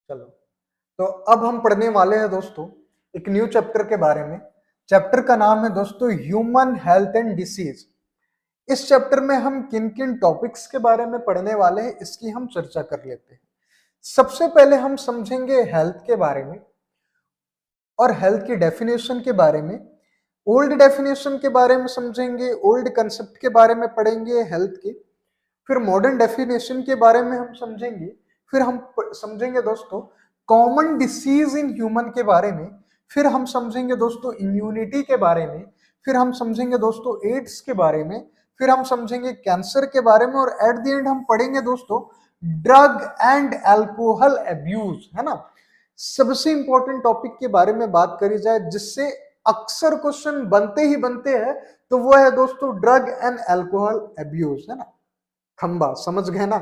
A: चलो, तो अब हम पढ़ने वाले हैं दोस्तों एक न्यू चैप्टर के बारे में। चैप्टर का नाम है दोस्तों ह्यूमन हेल्थ एंड डिसीज। इस चैप्टर में हम किन किन टॉपिक्स के बारे में पढ़ने वाले हैं, इसकी हम चर्चा कर लेते हैं। सबसे पहले हम समझेंगे हेल्थ के बारे में और हेल्थ की डेफिनेशन के बारे में। ओल्ड डेफिनेशन के बारे में समझेंगे, ओल्ड कंसेप्ट के बारे में पढ़ेंगे हेल्थ के। फिर मॉडर्न डेफिनेशन के बारे में हम समझेंगे। फिर हम समझेंगे दोस्तों कॉमन डिसीज इन ह्यूमन के बारे में। फिर हम समझेंगे दोस्तों इम्यूनिटी के बारे में। फिर हम समझेंगे दोस्तों एड्स के बारे में। फिर हम समझेंगे कैंसर के बारे में, और एट द एंड हम पढ़ेंगे दोस्तों ड्रग एंड अल्कोहल अब्यूज, है ना। सबसे इंपॉर्टेंट टॉपिक के बारे में बात करी जाए जिससे अक्सर क्वेश्चन बनते ही बनते हैं, तो वो है दोस्तों ड्रग एंड अल्कोहल अब्यूज, है ना। खंबा समझ गए ना,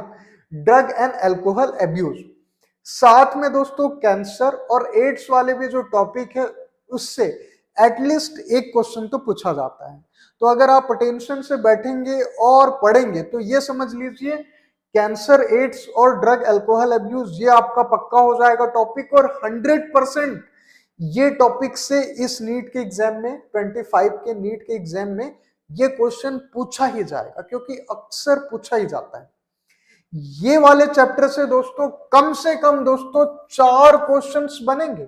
A: ड्रग एंड अल्कोहल अब्यूज। साथ में दोस्तों कैंसर और एड्स वाले भी जो टॉपिक है उससे एटलीस्ट एक क्वेश्चन तो पूछा जाता है। तो अगर आप अटेंशन से बैठेंगे और पढ़ेंगे तो ये समझ लीजिए कैंसर, एड्स और ड्रग अल्कोहल अब्यूज ये आपका पक्का हो जाएगा टॉपिक। और 100% ये टॉपिक से इस नीट के एग्जाम में, 25 के नीट के एग्जाम में ये क्वेश्चन पूछा ही जाएगा, क्योंकि अक्सर पूछा ही जाता है। ये वाले चैप्टर से दोस्तों कम से कम दोस्तों 4 क्वेश्चंस बनेंगे,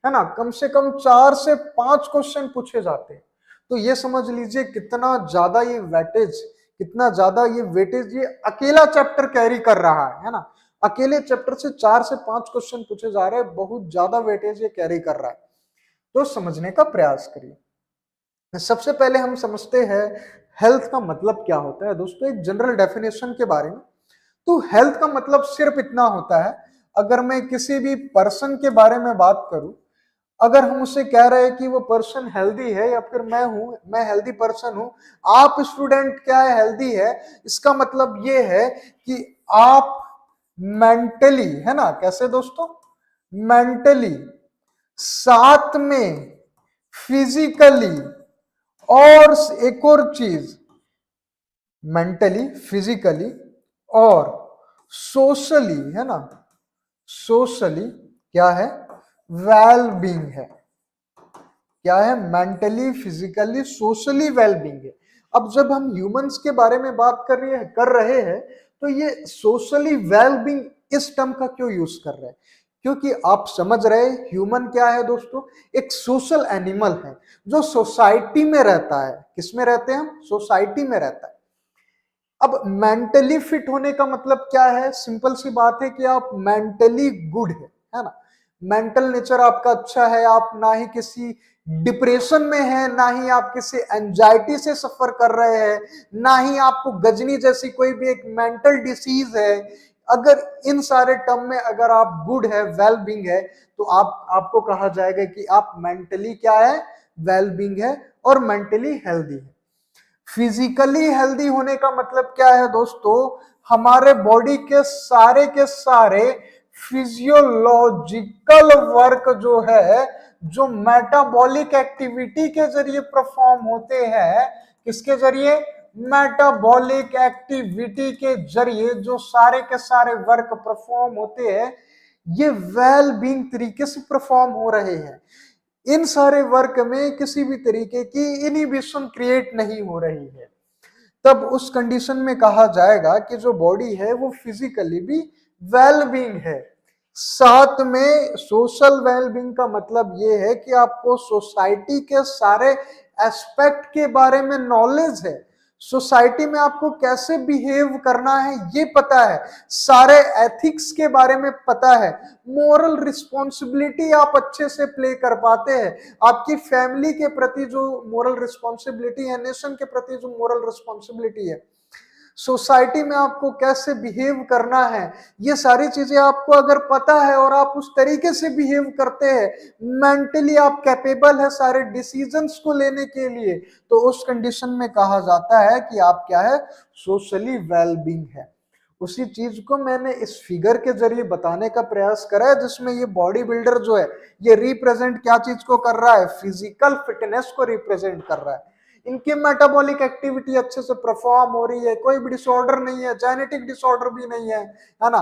A: है ना। कम से कम 4 से 5 क्वेश्चन पूछे जाते हैं। तो ये समझ लीजिए कितना ज्यादा ये वेटेज, कितना ज्यादा ये वेटेज ये अकेला चैप्टर कैरी कर रहा है ना। अकेले चैप्टर से 4 से 5 क्वेश्चन पूछे जा रहे हैं, बहुत ज्यादा वेटेज ये कैरी कर रहा है। तो समझने का प्रयास करिए। सबसे पहले हम समझते हैं हेल्थ का मतलब क्या होता है दोस्तों, एक जनरल डेफिनेशन के बारे में। तो हेल्थ का मतलब सिर्फ इतना होता है, अगर मैं किसी भी पर्सन के बारे में बात करूं, अगर हम उससे कह रहे हैं कि वो पर्सन हेल्दी है, या फिर मैं हेल्दी पर्सन हूं, आप स्टूडेंट क्या है हेल्दी है, इसका मतलब ये है कि आप मेंटली, है ना, कैसे दोस्तों, मेंटली, साथ में फिजिकली, और एक और चीज, मेंटली, फिजिकली और सोशली, है ना, सोशली क्या है, वेल बीइंग है। क्या है, mentally, physically, socially well being है। अब जब हम ह्यूमंस के बारे में बात कर रहे हैं तो ये सोशली वेल बीइंग इस टर्म का क्यों यूज कर रहे हैं, क्योंकि आप समझ रहे ह्यूमन क्या है दोस्तों, एक सोशल एनिमल है जो सोसाइटी में रहता है। किस में रहते हैं हम, सोसाइटी में रहता है। अब मेंटली फिट होने का मतलब क्या है, सिंपल सी बात है कि आप मेंटली गुड है ना। मेंटल नेचर आपका अच्छा है, आप ना ही किसी डिप्रेशन में है, ना ही आप किसी एंजाइटी से सफर कर रहे हैं, ना ही आपको गजनी जैसी कोई भी एक मेंटल डिसीज है। अगर इन सारे टर्म में अगर आप गुड है, वेल बीइंग है, तो आपको कहा जाएगा कि आप मेंटली क्या है, वेल बीइंग है और मेंटली हेल्दी है। फिजिकली हेल्दी होने का मतलब क्या है दोस्तों, हमारे बॉडी के सारे फिजियोलॉजिकल वर्क जो है, जो मेटाबॉलिक एक्टिविटी के जरिए परफॉर्म होते हैं, किसके जरिए, मेटाबॉलिक एक्टिविटी के जरिए जो सारे के सारे वर्क परफॉर्म होते हैं, ये वेल बीइंग तरीके से परफॉर्म हो रहे हैं। इन सारे वर्क में किसी भी तरीके की इनहिबिशन क्रिएट नहीं हो रही है, तब उस कंडीशन में कहा जाएगा कि जो बॉडी है वो फिजिकली भी वेलबींग है। साथ में सोशल वेलबींग का मतलब ये है कि आपको सोसाइटी के सारे एस्पेक्ट के बारे में नॉलेज है, सोसाइटी में आपको कैसे बिहेव करना है ये पता है, सारे एथिक्स के बारे में पता है, मोरल रिस्पॉन्सिबिलिटी आप अच्छे से प्ले कर पाते हैं, आपकी फैमिली के प्रति जो मोरल रिस्पॉन्सिबिलिटी है, नेशन के प्रति जो मोरल रिस्पॉन्सिबिलिटी है, सोसाइटी में आपको कैसे बिहेव करना है, ये सारी चीजें आपको अगर पता है और आप उस तरीके से बिहेव करते हैं, मेंटली आप कैपेबल है सारे डिसीजंस को लेने के लिए, तो उस कंडीशन में कहा जाता है कि आप क्या है, सोशली वेलबींग है। उसी चीज को मैंने इस फिगर के जरिए बताने का प्रयास करा है, जिसमें ये बॉडी बिल्डर जो है ये रिप्रेजेंट क्या चीज को कर रहा है, फिजिकल फिटनेस को रिप्रेजेंट कर रहा है। इनकी मेटाबॉलिक एक्टिविटी अच्छे से परफॉर्म हो रही है, कोई भी डिसऑर्डर नहीं है, जेनेटिक डिसऑर्डर भी नहीं है ना,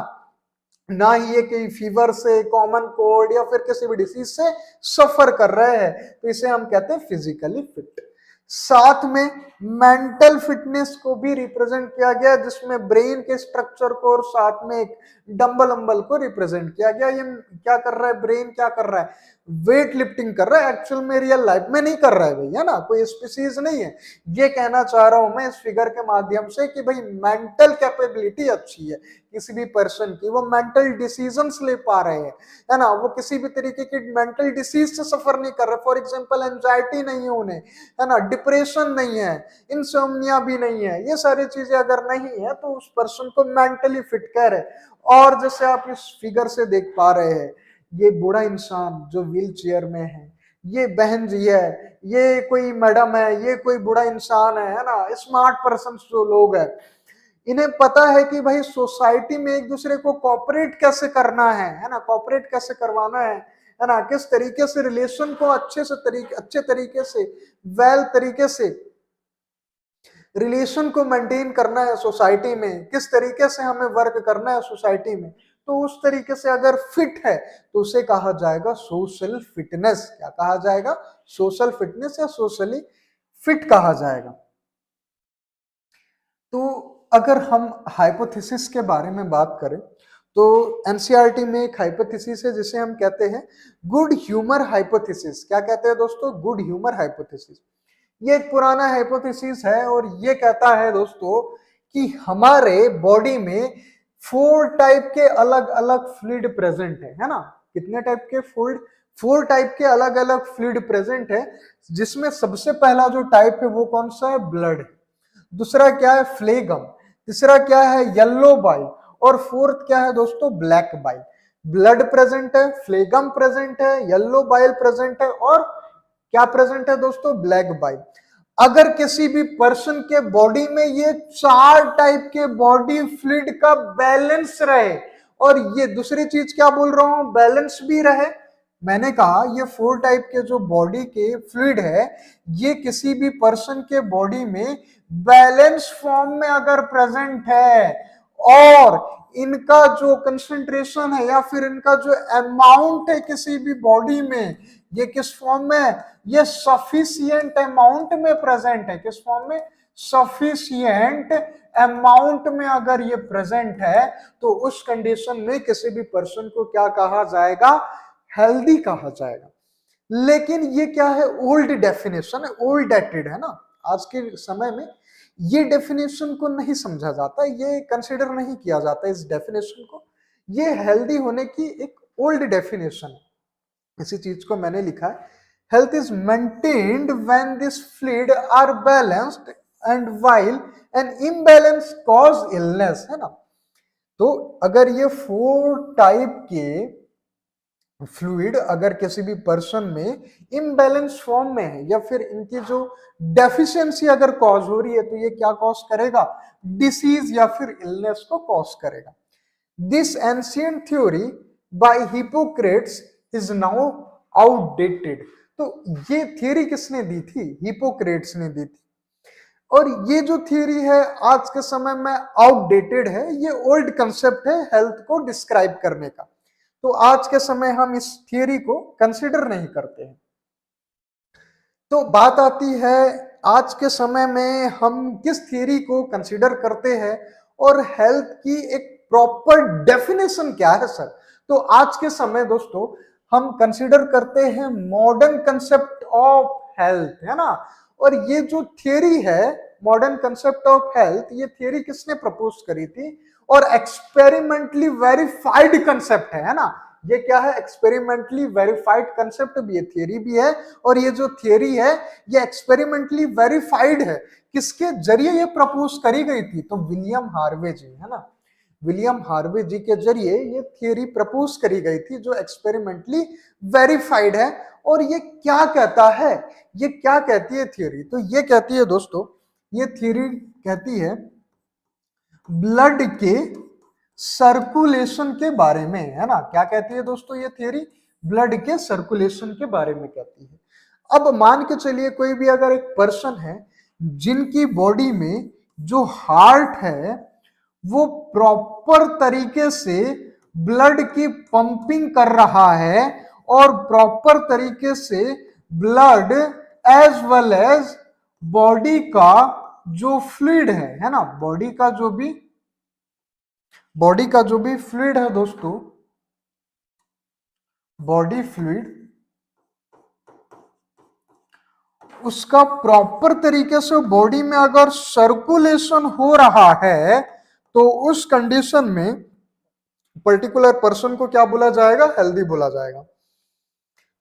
A: ना ही ये कि फीवर से, कॉमन कोल्ड या फिर किसी भी डिसीज से सफर कर रहे हैं, तो इसे हम कहते हैं फिजिकली फिट। साथ में मेंटल फिटनेस को भी रिप्रेजेंट किया गया, जिसमें ब्रेन के स्ट्रक्चर को और साथ में एक डंबल अम्बल को रिप्रेजेंट किया गया। ये क्या कर रहा है, ब्रेन क्या कर रहा है, वेट लिफ्टिंग कर रहा है, एक्चुअल में रियल लाइफ में नहीं कर रहा है भैया ना, कोई स्पीसीज नहीं है। ये कहना चाह रहा हूं मैं इस फिगर के माध्यम से कि भाई मेंटल कैपेबिलिटी अच्छी है किसी भी पर्सन की, वो मेंटल डिसीजंस ले पा रहे हैं, है ना, वो किसी भी तरीके की मेंटल डिसीज से सफर नहीं कर रहे। फॉर एग्जांपल एंजाइटी नहीं है उन्हें, है ना, डिप्रेशन नहीं है, इंसोम्निया भी नहीं है, ये सारी चीजें अगर नहीं है तो उस पर्सन को मेंटली फिट कह रहे। और जैसे आप इस फिगर से देख पा रहे हैं, ये बूढ़ा इंसान जो व्हील चेयर में है, ये बहन जी है, ये कोई मैडम है, ये कोई बूढ़ा इंसान है ना, स्मार्ट पर्सन जो लोग हैं, इन्हें पता है कि भाई सोसाइटी में एक दूसरे को कॉपरेट कैसे करना है ना, कॉपरेट कैसे करवाना है ना, किस तरीके से रिलेशन को अच्छे तरीके से वेल तरीके से रिलेशन को मेंटेन करना है सोसाइटी में, किस तरीके से हमें वर्क करना है सोसाइटी में, तो उस तरीके से अगर फिट है तो उसे कहा जाएगा सोशल फिटनेस। क्या कहा जाएगा, सोशल फिटनेस या सोशली फिट कहा जाएगा। तो अगर हम हाइपोथेसिस के बारे में बात करें तो एनसीईआरटी में एक हाइपोथेसिस है जिसे हम कहते हैं गुड ह्यूमर हाइपोथेसिस। क्या कहते हैं दोस्तों, गुड ह्यूमर हाइपोथेसिस। ये एक पुराना हाइपोथेसिस है और ये कहता है दोस्तों कि हमारे बॉडी में 4 टाइप के अलग अलग फ्लूइड प्रेजेंट है ना। कितने टाइप के फ्लूइड, 4 टाइप के अलग अलग फ्लूइड प्रेजेंट है, जिसमें सबसे पहला जो टाइप है वो कौन सा है, ब्लड। दूसरा क्या है, फ्लेगम। तीसरा क्या है, येलो बाइल। और फोर्थ क्या है दोस्तों, ब्लैक बाइल। ब्लड प्रेजेंट है, फ्लेगम प्रेजेंट है, येलो बाइल प्रेजेंट है और क्या प्रेजेंट है दोस्तों, ब्लैक बाइल। अगर किसी भी पर्सन के बॉडी में ये 4 टाइप के बॉडी फ्लूइड का बैलेंस रहे, और ये दूसरी चीज क्या बोल रहा हूं, बैलेंस भी रहे, मैंने कहा ये 4 टाइप के जो बॉडी के फ्लूइड है ये किसी भी पर्सन के बॉडी में बैलेंस फॉर्म में अगर प्रेजेंट है, और इनका जो कंसंट्रेशन है या फिर इनका जो अमाउंट है किसी भी बॉडी में, ये किस फॉर्म में, ये सफिशिएंट अमाउंट में प्रेजेंट है। किस फॉर्म में, सफिशिएंट अमाउंट में अगर ये प्रेजेंट है तो उस कंडीशन में किसी भी पर्सन को क्या कहा जाएगा, हेल्दी कहा जाएगा। लेकिन ये क्या है, ओल्ड डेफिनेशन है, ओल्ड डेटेड है ना, आज के समय में ये डेफिनेशन को नहीं समझा जाता, ये कंसिडर नहीं किया जाता इस डेफिनेशन को। ये हेल्दी होने की एक ओल्ड डेफिनेशन है। इसी चीज को मैंने लिखा है, health is maintained when this fluid are balanced and while an imbalance cause illness, है ना। तो अगर ये 4 टाइप के फ्लूइड अगर किसी भी पर्सन में इम्बैलेंस फॉर्म में है या फिर इनकी जो डेफिशिएंसी अगर कॉज हो रही है तो ये क्या कॉज करेगा, डिसीज या फिर इलनेस को कॉज करेगा। This ancient theory by Hippocrates is now outdated. तो ये थ्योरी किसने दी थी, हिपोक्रेट्स ने दी थी, और ये जो थ्योरी है आज के समय में आउटडेटेड है, ये ओल्ड कंसेप्ट है हेल्थ को डिस्क्राइब करने का। तो आज के समय हम इस थियरी को कंसिडर नहीं करते हैं। तो बात आती है आज के समय में हम किस थियरी को कंसिडर करते हैं और हेल्थ की एक प्रॉपर डेफिनेशन क्या है सर? तो आज के समय दोस्तों हम कंसीडर करते हैं मॉडर्न कंसेप्ट ऑफ हेल्थ, है ना। और ये जो थियरी है मॉडर्न कंसेप्ट ऑफ हेल्थ, ये थियरी किसने प्रपोज करी थी? और एक्सपेरिमेंटली वेरीफाइड कंसेप्ट है ना। ये क्या है? एक्सपेरिमेंटली वेरीफाइड कंसेप्ट भी है, थियरी भी है। और ये जो थियरी है ये एक्सपेरिमेंटली वेरीफाइड है। किसके जरिए ये प्रपोज करी गई थी? तो विलियम हार्वे जी, है ना। विलियम हार्वे जी के जरिए ये थियरी प्रपोज करी गई थी जो एक्सपेरिमेंटली वेरीफाइड है। और ये क्या कहता है? ये क्या कहती है थियरी? तो ये कहती है दोस्तों, ये थियरी कहती है ब्लड के सर्कुलेशन के बारे में, है ना। क्या कहती है दोस्तों ये थियरी? ब्लड के सर्कुलेशन के बारे में कहती है। अब मान के चलिए कोई भी अगर एक पर्सन है जिनकी बॉडी में जो हार्ट है वो प्रॉपर तरीके से ब्लड की पंपिंग कर रहा है और प्रॉपर तरीके से blood as well as body का जो फ्लूइड है ना, बॉडी का जो भी फ्लूइड है दोस्तों, बॉडी फ्लूइड उसका प्रॉपर तरीके से बॉडी में अगर सर्कुलेशन हो रहा है तो उस कंडीशन में पर्टिकुलर पर्सन को क्या बोला जाएगा? हेल्दी बोला जाएगा।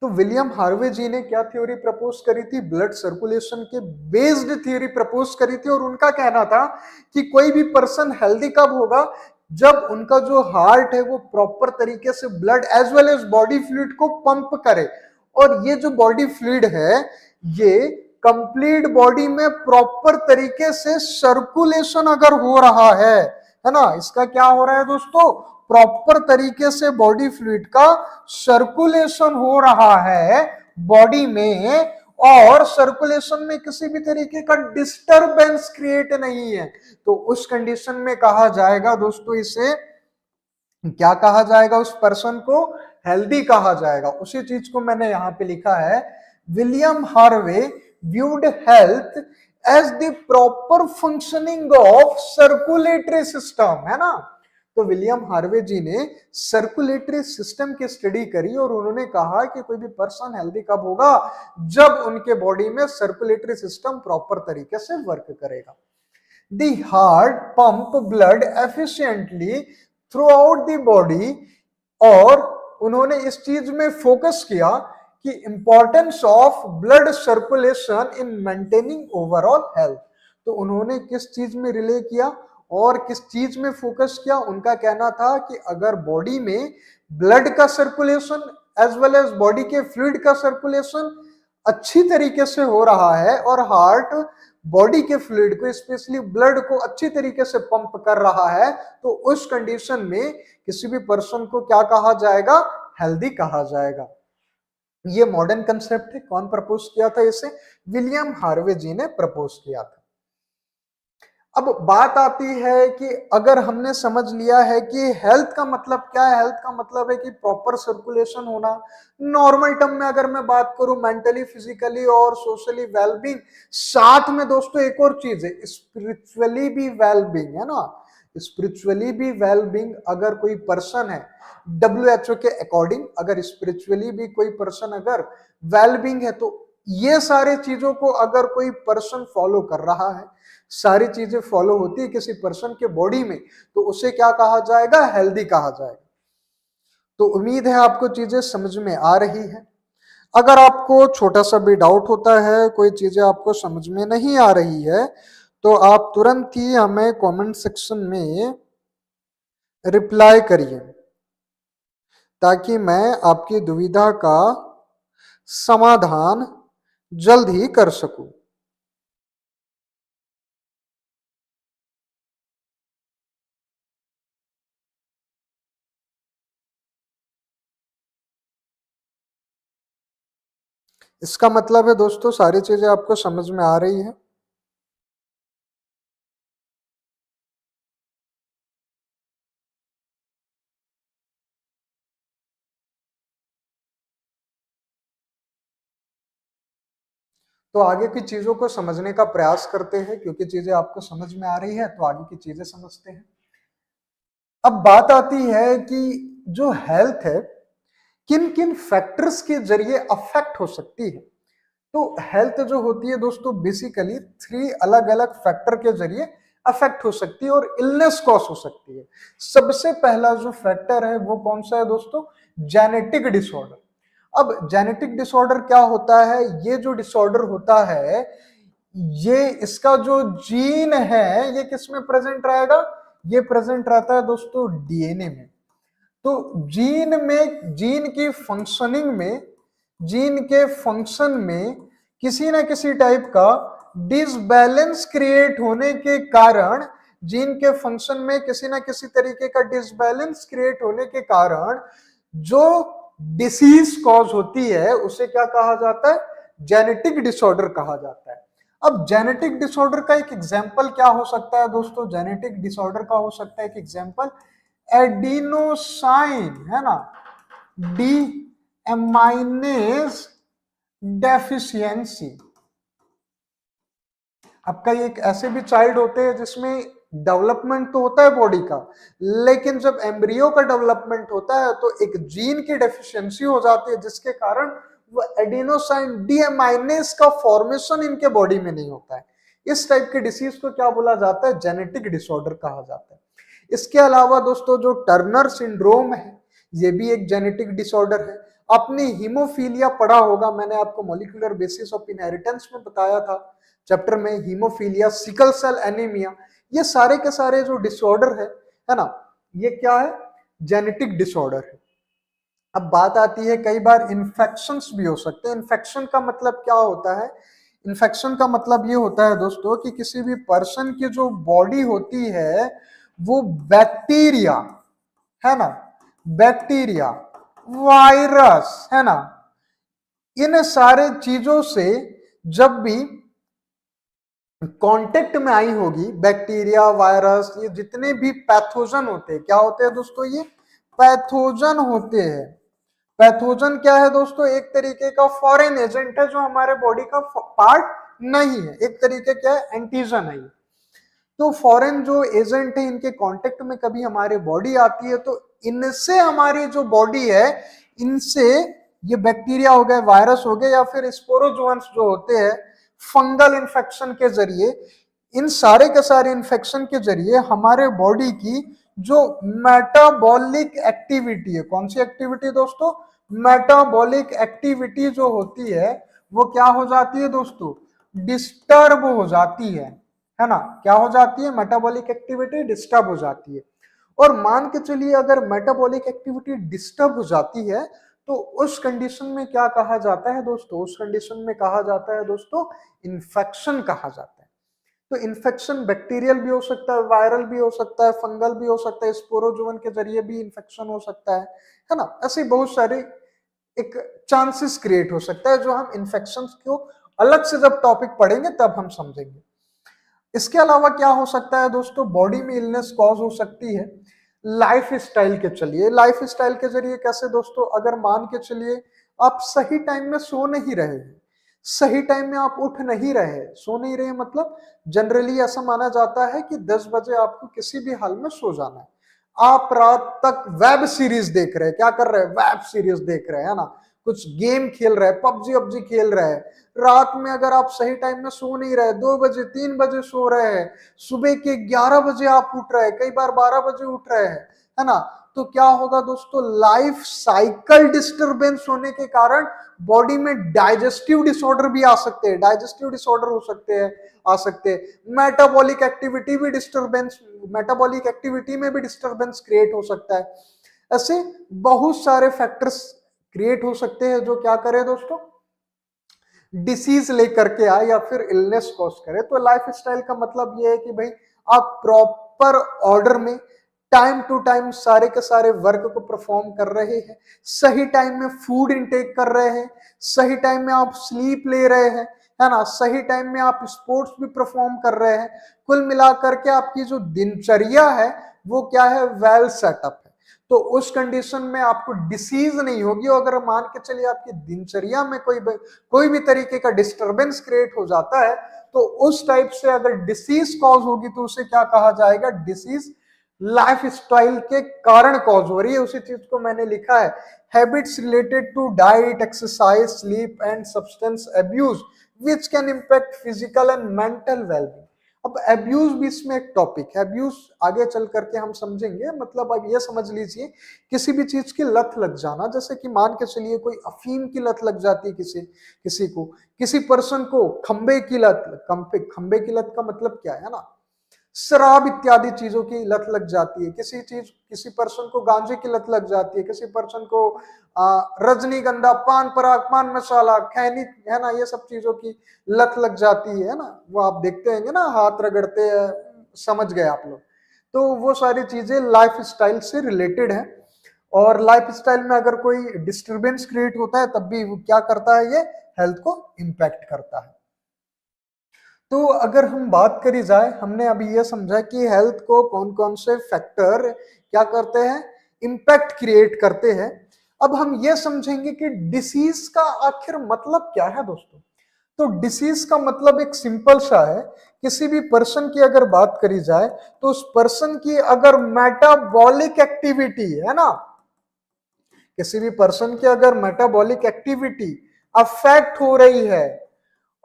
A: तो विलियम हार्वे जी ने क्या थ्योरी प्रपोज करी थी? ब्लड सर्कुलेशन के बेस्ड थ्योरी प्रपोज करी थी। और उनका कहना था कि कोई भी पर्सन हेल्दी कब होगा? जब उनका जो हार्ट है वो प्रॉपर तरीके से blood as well as body fluid को पंप करे। और ये जो बॉडी फ्लूइड है ये कंप्लीट बॉडी में प्रॉपर तरीके से सर्कुलेशन अगर हो रहा है ना, इसका क्या हो रहा है दोस्तों? प्रॉपर तरीके से बॉडी फ्लूइड का सर्कुलेशन हो रहा है बॉडी में, और सर्कुलेशन में किसी भी तरीके का डिस्टरबेंस क्रिएट नहीं है, तो उस कंडीशन में कहा जाएगा दोस्तों, इसे क्या कहा जाएगा? उस पर्सन को हेल्दी कहा जाएगा। उसी चीज को मैंने यहां पे लिखा है, William Harvey viewed health as the proper functioning of circulatory system, है ना। तो विलियम हार्वे जी ने सर्कुलेटरी सिस्टम की स्टडी करी और उन्होंने कहा कि कोई भी पर्सन हेल्दी कब होगा? जब उनके बॉडी में सर्कुलेटरी सिस्टम प्रॉपर तरीके से वर्क करेगा। The heart pump blood efficiently throughout the body, और उन्होंने इस चीज में फोकस किया कि importance of blood circulation in maintaining overall health. तो उन्होंने किस चीज में रिले किया और किस चीज में फोकस किया? उनका कहना था कि अगर बॉडी में ब्लड का circulation as well as body के फ्लूइड का सर्कुलेशन अच्छी तरीके से हो रहा है और हार्ट बॉडी के फ्लूइड को स्पेशली ब्लड को अच्छी तरीके से पंप कर रहा है, तो उस कंडीशन में किसी भी पर्सन को क्या कहा जाएगा? हेल्दी कहा जाएगा। ये मॉडर्न कंसेप्ट है। कौन प्रपोज किया था इसे? विलियम हार्वे जी ने प्रपोज किया था। अब बात आती है कि अगर हमने समझ लिया है कि हेल्थ का मतलब क्या है, हेल्थ का मतलब है कि प्रॉपर सर्कुलेशन होना। नॉर्मल टर्म में अगर मैं बात करूं, मेंटली, फिजिकली और सोशली वेलबींग, साथ में दोस्तों एक और चीज है, स्पिरिचुअली भी वेलबींग, है ना। स्पिरिचुअली भी वेलबींग अगर कोई पर्सन है, WHO के अकॉर्डिंग अगर स्पिरिचुअली भी कोई पर्सन अगर वेलबींग है, तो ये सारे चीजों को अगर कोई पर्सन फॉलो कर रहा है, सारी चीजें फॉलो होती है किसी पर्सन के बॉडी में, तो उसे क्या कहा जाएगा? हेल्दी कहा जाएगा। तो उम्मीद है आपको चीजें समझ में आ रही है। अगर आपको छोटा सा भी डाउट होता है, कोई चीजें आपको समझ में नहीं आ रही है, तो आप तुरंत ही हमें कमेंट सेक्शन में रिप्लाई करिए ताकि मैं आपकी दुविधा का समाधान जल्द ही कर सकूं। इसका मतलब है दोस्तों सारी चीजें आपको समझ में आ रही है। तो आगे की चीजों को समझने का प्रयास करते हैं, क्योंकि चीजें आपको समझ में आ रही है तो आगे की चीजें समझते हैं। अब बात आती है कि जो हेल्थ है किन किन फैक्टर्स के जरिए अफेक्ट हो सकती है। तो हेल्थ जो होती है दोस्तों बेसिकली 3 अलग अलग फैक्टर के जरिए अफेक्ट हो सकती है और इलनेस कॉज हो सकती है। सबसे पहला जो फैक्टर है वो कौन सा है दोस्तों? Genetic disorder. अब जेनेटिक डिसऑर्डर क्या होता है? ये जो डिसऑर्डर होता है, ये इसका जो जीन है ये किस में प्रेजेंट रहेगा? ये प्रेजेंट रहता है दोस्तों डीएनए में। तो जीन की फंक्शनिंग में, जीन के फंक्शन में किसी ना किसी टाइप का डिसबैलेंस क्रिएट होने के कारण, जीन के फंक्शन में किसी ना किसी तरीके का डिसबैलेंस क्रिएट होने के कारण जो डिसीज कॉज होती है उसे क्या कहा जाता है? जेनेटिक डिसऑर्डर कहा जाता है। अब जेनेटिक डिसऑर्डर का एक एग्जांपल क्या हो सकता है दोस्तों? जेनेटिक डिसऑर्डर का हो सकता है एक एग्जांपल एडिनोसाइन, है ना, डी एमाइनेज डेफिशिएंसी। आपका एक ऐसे भी चाइल्ड होते हैं जिसमें डेवलपमेंट तो होता है बॉडी का, लेकिन जब एम्ब्रियो का डेवलपमेंट होता है तो एक जीन की डेफिशिएंसी हो जाती है जिसके कारण वो एडिनोसाइन डीएमाइनेज का फॉर्मेशन इनके बॉडी में नहीं होता है। इस टाइप के डिसीज को क्या बोला जाता है? जेनेटिक डिसऑर्डर कहा जाता है। इसके अलावा दोस्तों जो टर्नर सिंड्रोम है ये भी एक जेनेटिक डिसऑर्डर है। आपने हीमोफीलिया पढ़ा होगा, मैंने आपको मॉलिक्यूलर बेसिस ऑफ इनहेरिटेंस में बताया था चैप्टर में, हीमोफीलिया, सिकल सेल एनीमिया, ये सारे के सारे जो डिसऑर्डर है ना, ये क्या है? जेनेटिक डिसऑर्डर है। अब बात आती है कई बार इन्फेक्शंस भी हो सकते हैं। इन्फेक्शन का मतलब क्या होता है? इन्फेक्शन का मतलब ये होता है दोस्तों कि किसी भी पर्सन की जो बॉडी होती है वो बैक्टीरिया, है ना, बैक्टीरिया, वायरस, है ना, इन सारे चीजों से जब भी कांटेक्ट में आई होगी, बैक्टीरिया, वायरस, ये जितने भी पैथोजन होते हैं, क्या होते हैं दोस्तों? ये पैथोजन होते हैं। पैथोजन क्या है दोस्तों? एक तरीके का फॉरेन एजेंट है जो हमारे बॉडी का पार्ट नहीं है, एक तरीके क्या है? एंटीजन है। तो फॉरेन जो एजेंट है इनके कांटेक्ट में कभी हमारी बॉडी आती है तो इनसे हमारी जो बॉडी है, इनसे ये बैक्टीरिया हो गए, वायरस हो गए, या फिर स्पोरोजोअन्स जो होते हैं फंगल इन्फेक्शन के जरिए, इन सारे के सारे इन्फेक्शन के जरिए हमारे बॉडी की जो मेटाबॉलिक एक्टिविटी है, कौन सी एक्टिविटी दोस्तों? मेटाबॉलिक एक्टिविटी जो होती है वो क्या हो जाती है दोस्तों? डिस्टर्ब हो जाती है ना। क्या हो जाती है? मेटाबॉलिक एक्टिविटी डिस्टर्ब हो जाती है। और मान के चलिए अगर मेटाबॉलिक एक्टिविटी डिस्टर्ब हो जाती है तो उस कंडीशन में क्या कहा जाता है दोस्तों? उस कंडीशन में कहा जाता है दोस्तों इन्फेक्शन कहा जाता है। तो इन्फेक्शन बैक्टीरियल भी हो सकता है, वायरल भी हो सकता है, फंगल भी हो सकता है, स्पोरोजोन के जरिए भी इन्फेक्शन हो सकता है ना। ऐसे बहुत सारे एक चांसेस क्रिएट हो सकता है जो हम इन्फेक्शन को अलग से जब टॉपिक पढ़ेंगे तब हम समझेंगे। इसके अलावा क्या हो सकता है दोस्तों? बॉडी में इलनेस कॉज हो सकती है लाइफ स्टाइल के। चलिए लाइफ स्टाइल के जरिए कैसे दोस्तों? अगर मान के चलिए आप सही टाइम में सो नहीं रहे हैं, सही टाइम में आप उठ नहीं रहे, सो नहीं रहे मतलब जनरली ऐसा माना जाता है कि 10 बजे आपको किसी भी हाल में सो जाना है। आप रात तक वेब सीरीज देख रहे हैं, क्या कर रहे हैं? वेब सीरीज देख रहे हैं, है ना, कुछ गेम खेल रहे हैं, पबजी वबजी खेल रहे हैं। रात में अगर आप सही टाइम में सो नहीं रहे, 2 बजे 3 बजे सो रहे हैं, सुबह के 11 बजे आप उठ रहे हैं, कई बार 12 बजे उठ रहे हैं, है ना, तो क्या होगा दोस्तों? लाइफ साइकिल डिस्टरबेंस होने के कारण बॉडी में डाइजेस्टिव डिसऑर्डर भी आ सकते हैं, डाइजेस्टिव डिसऑर्डर हो सकते हैं, आ सकते हैं। मेटाबॉलिक एक्टिविटी भी डिस्टरबेंस, मेटाबॉलिक एक्टिविटी में भी डिस्टरबेंस क्रिएट हो सकता है। ऐसे बहुत सारे फैक्टर्स क्रिएट हो सकते हैं जो क्या करे दोस्तों? डिसीज लेकर के आए या फिर इलनेस कॉज करे। तो लाइफ स्टाइल का मतलब ये है कि भाई आप प्रॉपर ऑर्डर में टाइम टू टाइम सारे के सारे वर्क को परफॉर्म कर रहे हैं, सही टाइम में फूड इनटेक कर रहे हैं, सही टाइम में आप स्लीप ले रहे हैं, है ना, सही टाइम में आप स्पोर्ट्स भी परफॉर्म कर रहे हैं। कुल मिलाकर के आपकी जो दिनचर्या है वो क्या है? वेल सेटअप है। तो उस कंडीशन में आपको डिसीज नहीं होगी। अगर मान के चलिए आपकी दिनचर्या में कोई भी तरीके का डिस्टरबेंस क्रिएट हो जाता है तो उस टाइप से अगर डिसीज कॉज होगी तो उसे क्या कहा जाएगा? डिसीज लाइफ स्टाइल के कारण कॉज हो रही है, उसी चीज को मैंने लिखा है। Habits related to diet, exercise, sleep and substance abuse which can impact physical and mental wellbeing. अब अब्यूज भी इसमें एक टॉपिक है, अब्यूज आगे चल करके हम समझेंगे। मतलब अब ये समझ लीजिए किसी भी चीज की लत लग जाना, जैसे कि मान के चलिए कोई अफीम की लत लग जाती है किसी को, किसी पर्सन को खंबे की लत, खंबे की लत का मतलब क्या है ना, शराब इत्यादि चीजों की लत लग जाती है, किसी पर्सन को गांजे की लत लग जाती है, किसी पर्सन को रजनीगंधा, पान पराग, पान मसाला, खैनी है ना, ये सब चीजों की लत लग जाती है ना। वो आप देखते हैं ना, हाथ रगड़ते हैं, समझ गए आप लोग। तो वो सारी चीजें लाइफ स्टाइल से रिलेटेड है, और लाइफ स्टाइल में अगर कोई डिस्टरबेंस क्रिएट होता है तब भी वो क्या करता है, ये हेल्थ को इम्पैक्ट करता है। तो अगर हम बात करी जाए, हमने अभी ये समझा कि हेल्थ को कौन कौन से फैक्टर क्या करते हैं, इम्पैक्ट क्रिएट करते हैं। अब हम ये समझेंगे कि डिसीज का आखिर मतलब क्या है दोस्तों। तो डिसीज का मतलब एक सिंपल सा है, किसी भी पर्सन की अगर बात करी जाए तो उस पर्सन की अगर मेटाबॉलिक एक्टिविटी है ना, किसी भी पर्सन की अगर मेटाबॉलिक एक्टिविटी अफेक्ट हो रही है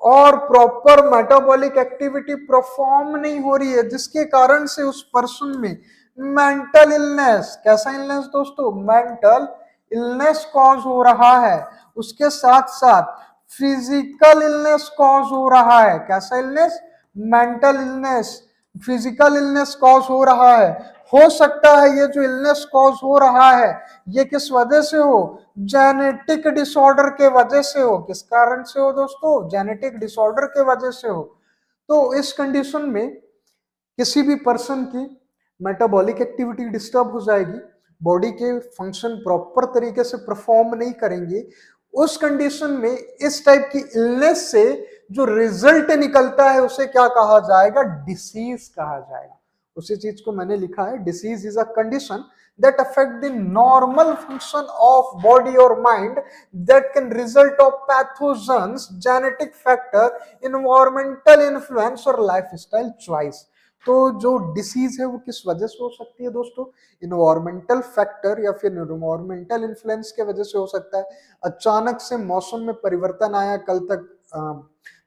A: और प्रॉपर मेटाबॉलिक एक्टिविटी परफॉर्म नहीं हो रही है, जिसके कारण से उस पर्सन में मेंटल इलनेस, कैसा इलनेस दोस्तों, मेंटल इलनेस कॉज हो रहा है, उसके साथ साथ फिजिकल इलनेस कॉज हो रहा है। कैसा illness, mental illness, physical illness cause हो रहा है। हो सकता है ये जो इलनेस कॉज हो रहा है ये किस वजह से हो, जेनेटिक डिसऑर्डर के वजह से हो। किस कारण से हो दोस्तों, जेनेटिक डिसऑर्डर के वजह से हो। तो इस कंडीशन में किसी भी पर्सन की मेटाबॉलिक एक्टिविटी डिस्टर्ब हो जाएगी, बॉडी के फंक्शन प्रॉपर तरीके से परफॉर्म नहीं करेंगे। उस कंडीशन में इस टाइप की इलनेस से जो रिजल्ट निकलता है उसे क्या कहा जाएगा, डिसीज कहा जाएगा। उसी चीज को मैंने लिखा है, disease is a condition that affect the normal function of body or mind that can result of pathogens, genetic factor, environmental influence और lifestyle choice। तो जो डिसीज है वो किस वजह से हो सकती है दोस्तों, इन्वायरमेंटल फैक्टर या फिर इन्वायरमेंटल इन्फ्लुएंस के वजह से हो सकता है। अचानक से मौसम में परिवर्तन आया, कल तक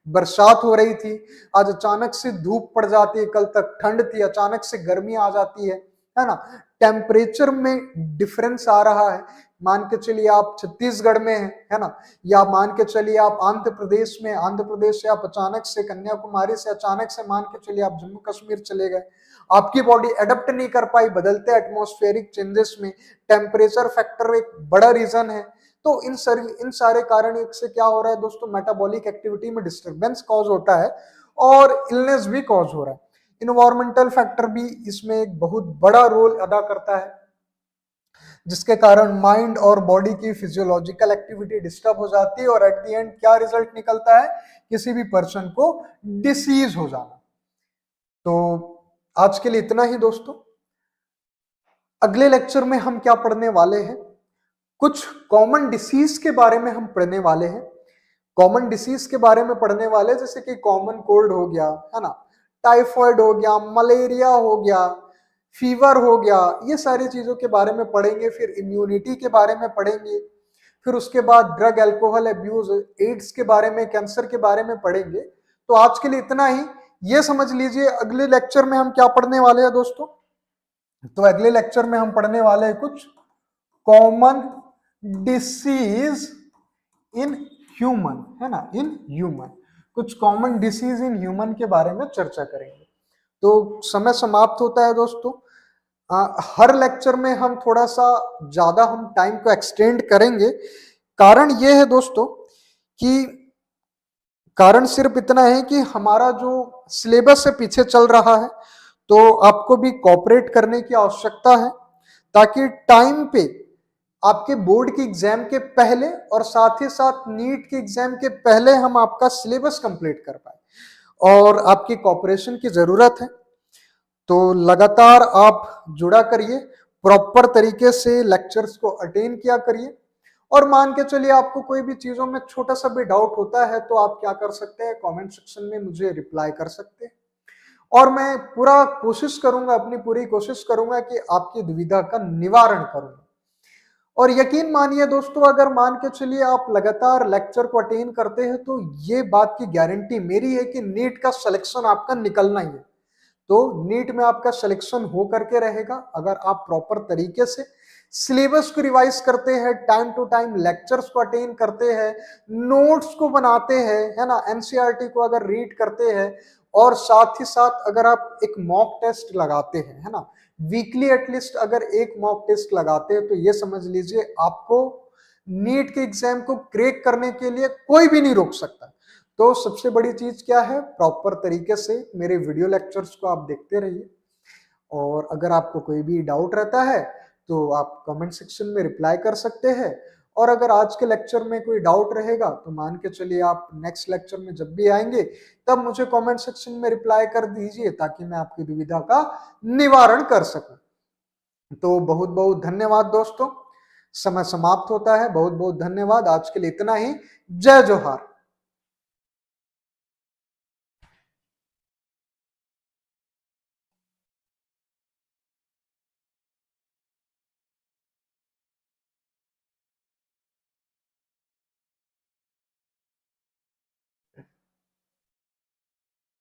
A: बरसात हो रही थी, आज अचानक से धूप पड़ जाती है, कल तक ठंड थी, अचानक से गर्मी आ जाती है ना। टेम्परेचर में डिफरेंस आ रहा है, मान के चलिए आप छत्तीसगढ़ में है ना, या मान के चलिए आप आंध्र प्रदेश में, आंध्र प्रदेश से आप अचानक से, कन्याकुमारी से अचानक से मान के चलिए आप जम्मू कश्मीर चले गए, आपकी बॉडी एडप्ट नहीं कर पाई बदलते एटमॉस्फेरिक चेंजेस में। टेम्परेचर फैक्टर एक बड़ा रीजन है। तो इन सारे कारण से क्या हो रहा है दोस्तों, मेटाबॉलिक एक्टिविटी में डिस्टर्बेंस कॉज होता है और इलनेस भी कॉज हो रहा है। इन्वायरमेंटल फैक्टर भी इसमें एक बहुत बड़ा रोल अदा करता है, जिसके कारण माइंड और बॉडी की फिजियोलॉजिकल एक्टिविटी डिस्टर्ब हो जाती है और एट द एंड क्या रिजल्ट निकलता है, किसी भी पर्सन को डिसीज हो जाना। तो आज के लिए इतना ही दोस्तों। अगले लेक्चर में हम क्या पढ़ने वाले हैं, कुछ कॉमन डिसीज के बारे में हम पढ़ने वाले हैं। कॉमन डिसीज के बारे में पढ़ने वाले, जैसे कि कॉमन कोल्ड हो गया है ना, टाइफॉइड हो गया, मलेरिया हो गया, फीवर हो गया, ये सारी चीजों के बारे में पढ़ेंगे। फिर इम्यूनिटी के बारे में पढ़ेंगे, फिर उसके बाद ड्रग एल्कोहल अब्यूज, एड्स के बारे में, कैंसर के बारे में पढ़ेंगे। तो आज के लिए इतना ही। ये समझ लीजिए अगले लेक्चर में हम क्या पढ़ने वाले हैं दोस्तों। तो अगले लेक्चर में हम पढ़ने वाले हैं कुछ कॉमन डिसीज इन ह्यूमन, है ना, इन ह्यूमन, कुछ कॉमन डिसीज इन ह्यूमन के बारे में चर्चा करेंगे। तो समय समाप्त होता है दोस्तों। हर लेक्चर में हम थोड़ा सा ज्यादा हम टाइम को एक्सटेंड करेंगे। कारण ये है दोस्तों कि कारण सिर्फ इतना है कि हमारा जो सिलेबस से पीछे चल रहा है, तो आपको भी कोऑपरेट करने की आवश्यकता है, ताकि टाइम पे आपके बोर्ड की एग्जाम के पहले और साथ ही साथ नीट के एग्जाम के पहले हम आपका सिलेबस कंप्लीट कर पाए, और आपकी कोऑपरेशन की जरूरत है। तो लगातार आप जुड़ा करिए, प्रॉपर तरीके से लेक्चर्स को अटेंड किया करिए, और मान के चलिए आपको कोई भी चीजों में छोटा सा भी डाउट होता है तो आप क्या कर सकते हैं, कमेंट सेक्शन में मुझे रिप्लाई कर सकते हैं। और मैं पूरा कोशिश करूंगा, अपनी पूरी कोशिश करूंगा कि आपकी दुविधा का निवारण करूंगा। और यकीन मानिए दोस्तों, अगर मान के चलिए आप लगातार लेक्चर को अटेंड करते हैं तो ये बात की गारंटी मेरी है कि नीट का सिलेक्शन आपका निकलना ही है। तो नीट में आपका सिलेक्शन हो करके रहेगा अगर आप प्रॉपर तरीके से सिलेबस को रिवाइज करते हैं, टाइम टू टाइम लेक्चर्स को अटेंड करते हैं, नोट्स को बनाते हैं, है ना, एनसीईआरटी को अगर रीड करते हैं, और साथ ही साथ अगर आप एक मॉक टेस्ट लगाते हैं, है ना, वीकली एटलीस्ट अगर एक मॉक टेस्ट लगाते हैं, तो ये समझ लीजिए आपको नीट के एग्जाम को क्रैक करने के लिए कोई भी नहीं रोक सकता। तो सबसे बड़ी चीज क्या है, प्रॉपर तरीके से मेरे वीडियो लेक्चर्स को आप देखते रहिए। और अगर आपको कोई भी डाउट रहता है तो आप कमेंट सेक्शन में रिप्लाई कर सकते हैं। और अगर आज के लेक्चर में कोई डाउट रहेगा तो मान के चलिए आप नेक्स्ट लेक्चर में जब भी आएंगे तब मुझे कमेंट सेक्शन में रिप्लाई कर दीजिए, ताकि मैं आपकी दुविधा का निवारण कर सकूं। तो बहुत बहुत धन्यवाद दोस्तों, समय समाप्त होता है। बहुत बहुत धन्यवाद, आज के लिए इतना ही। जय जोहार।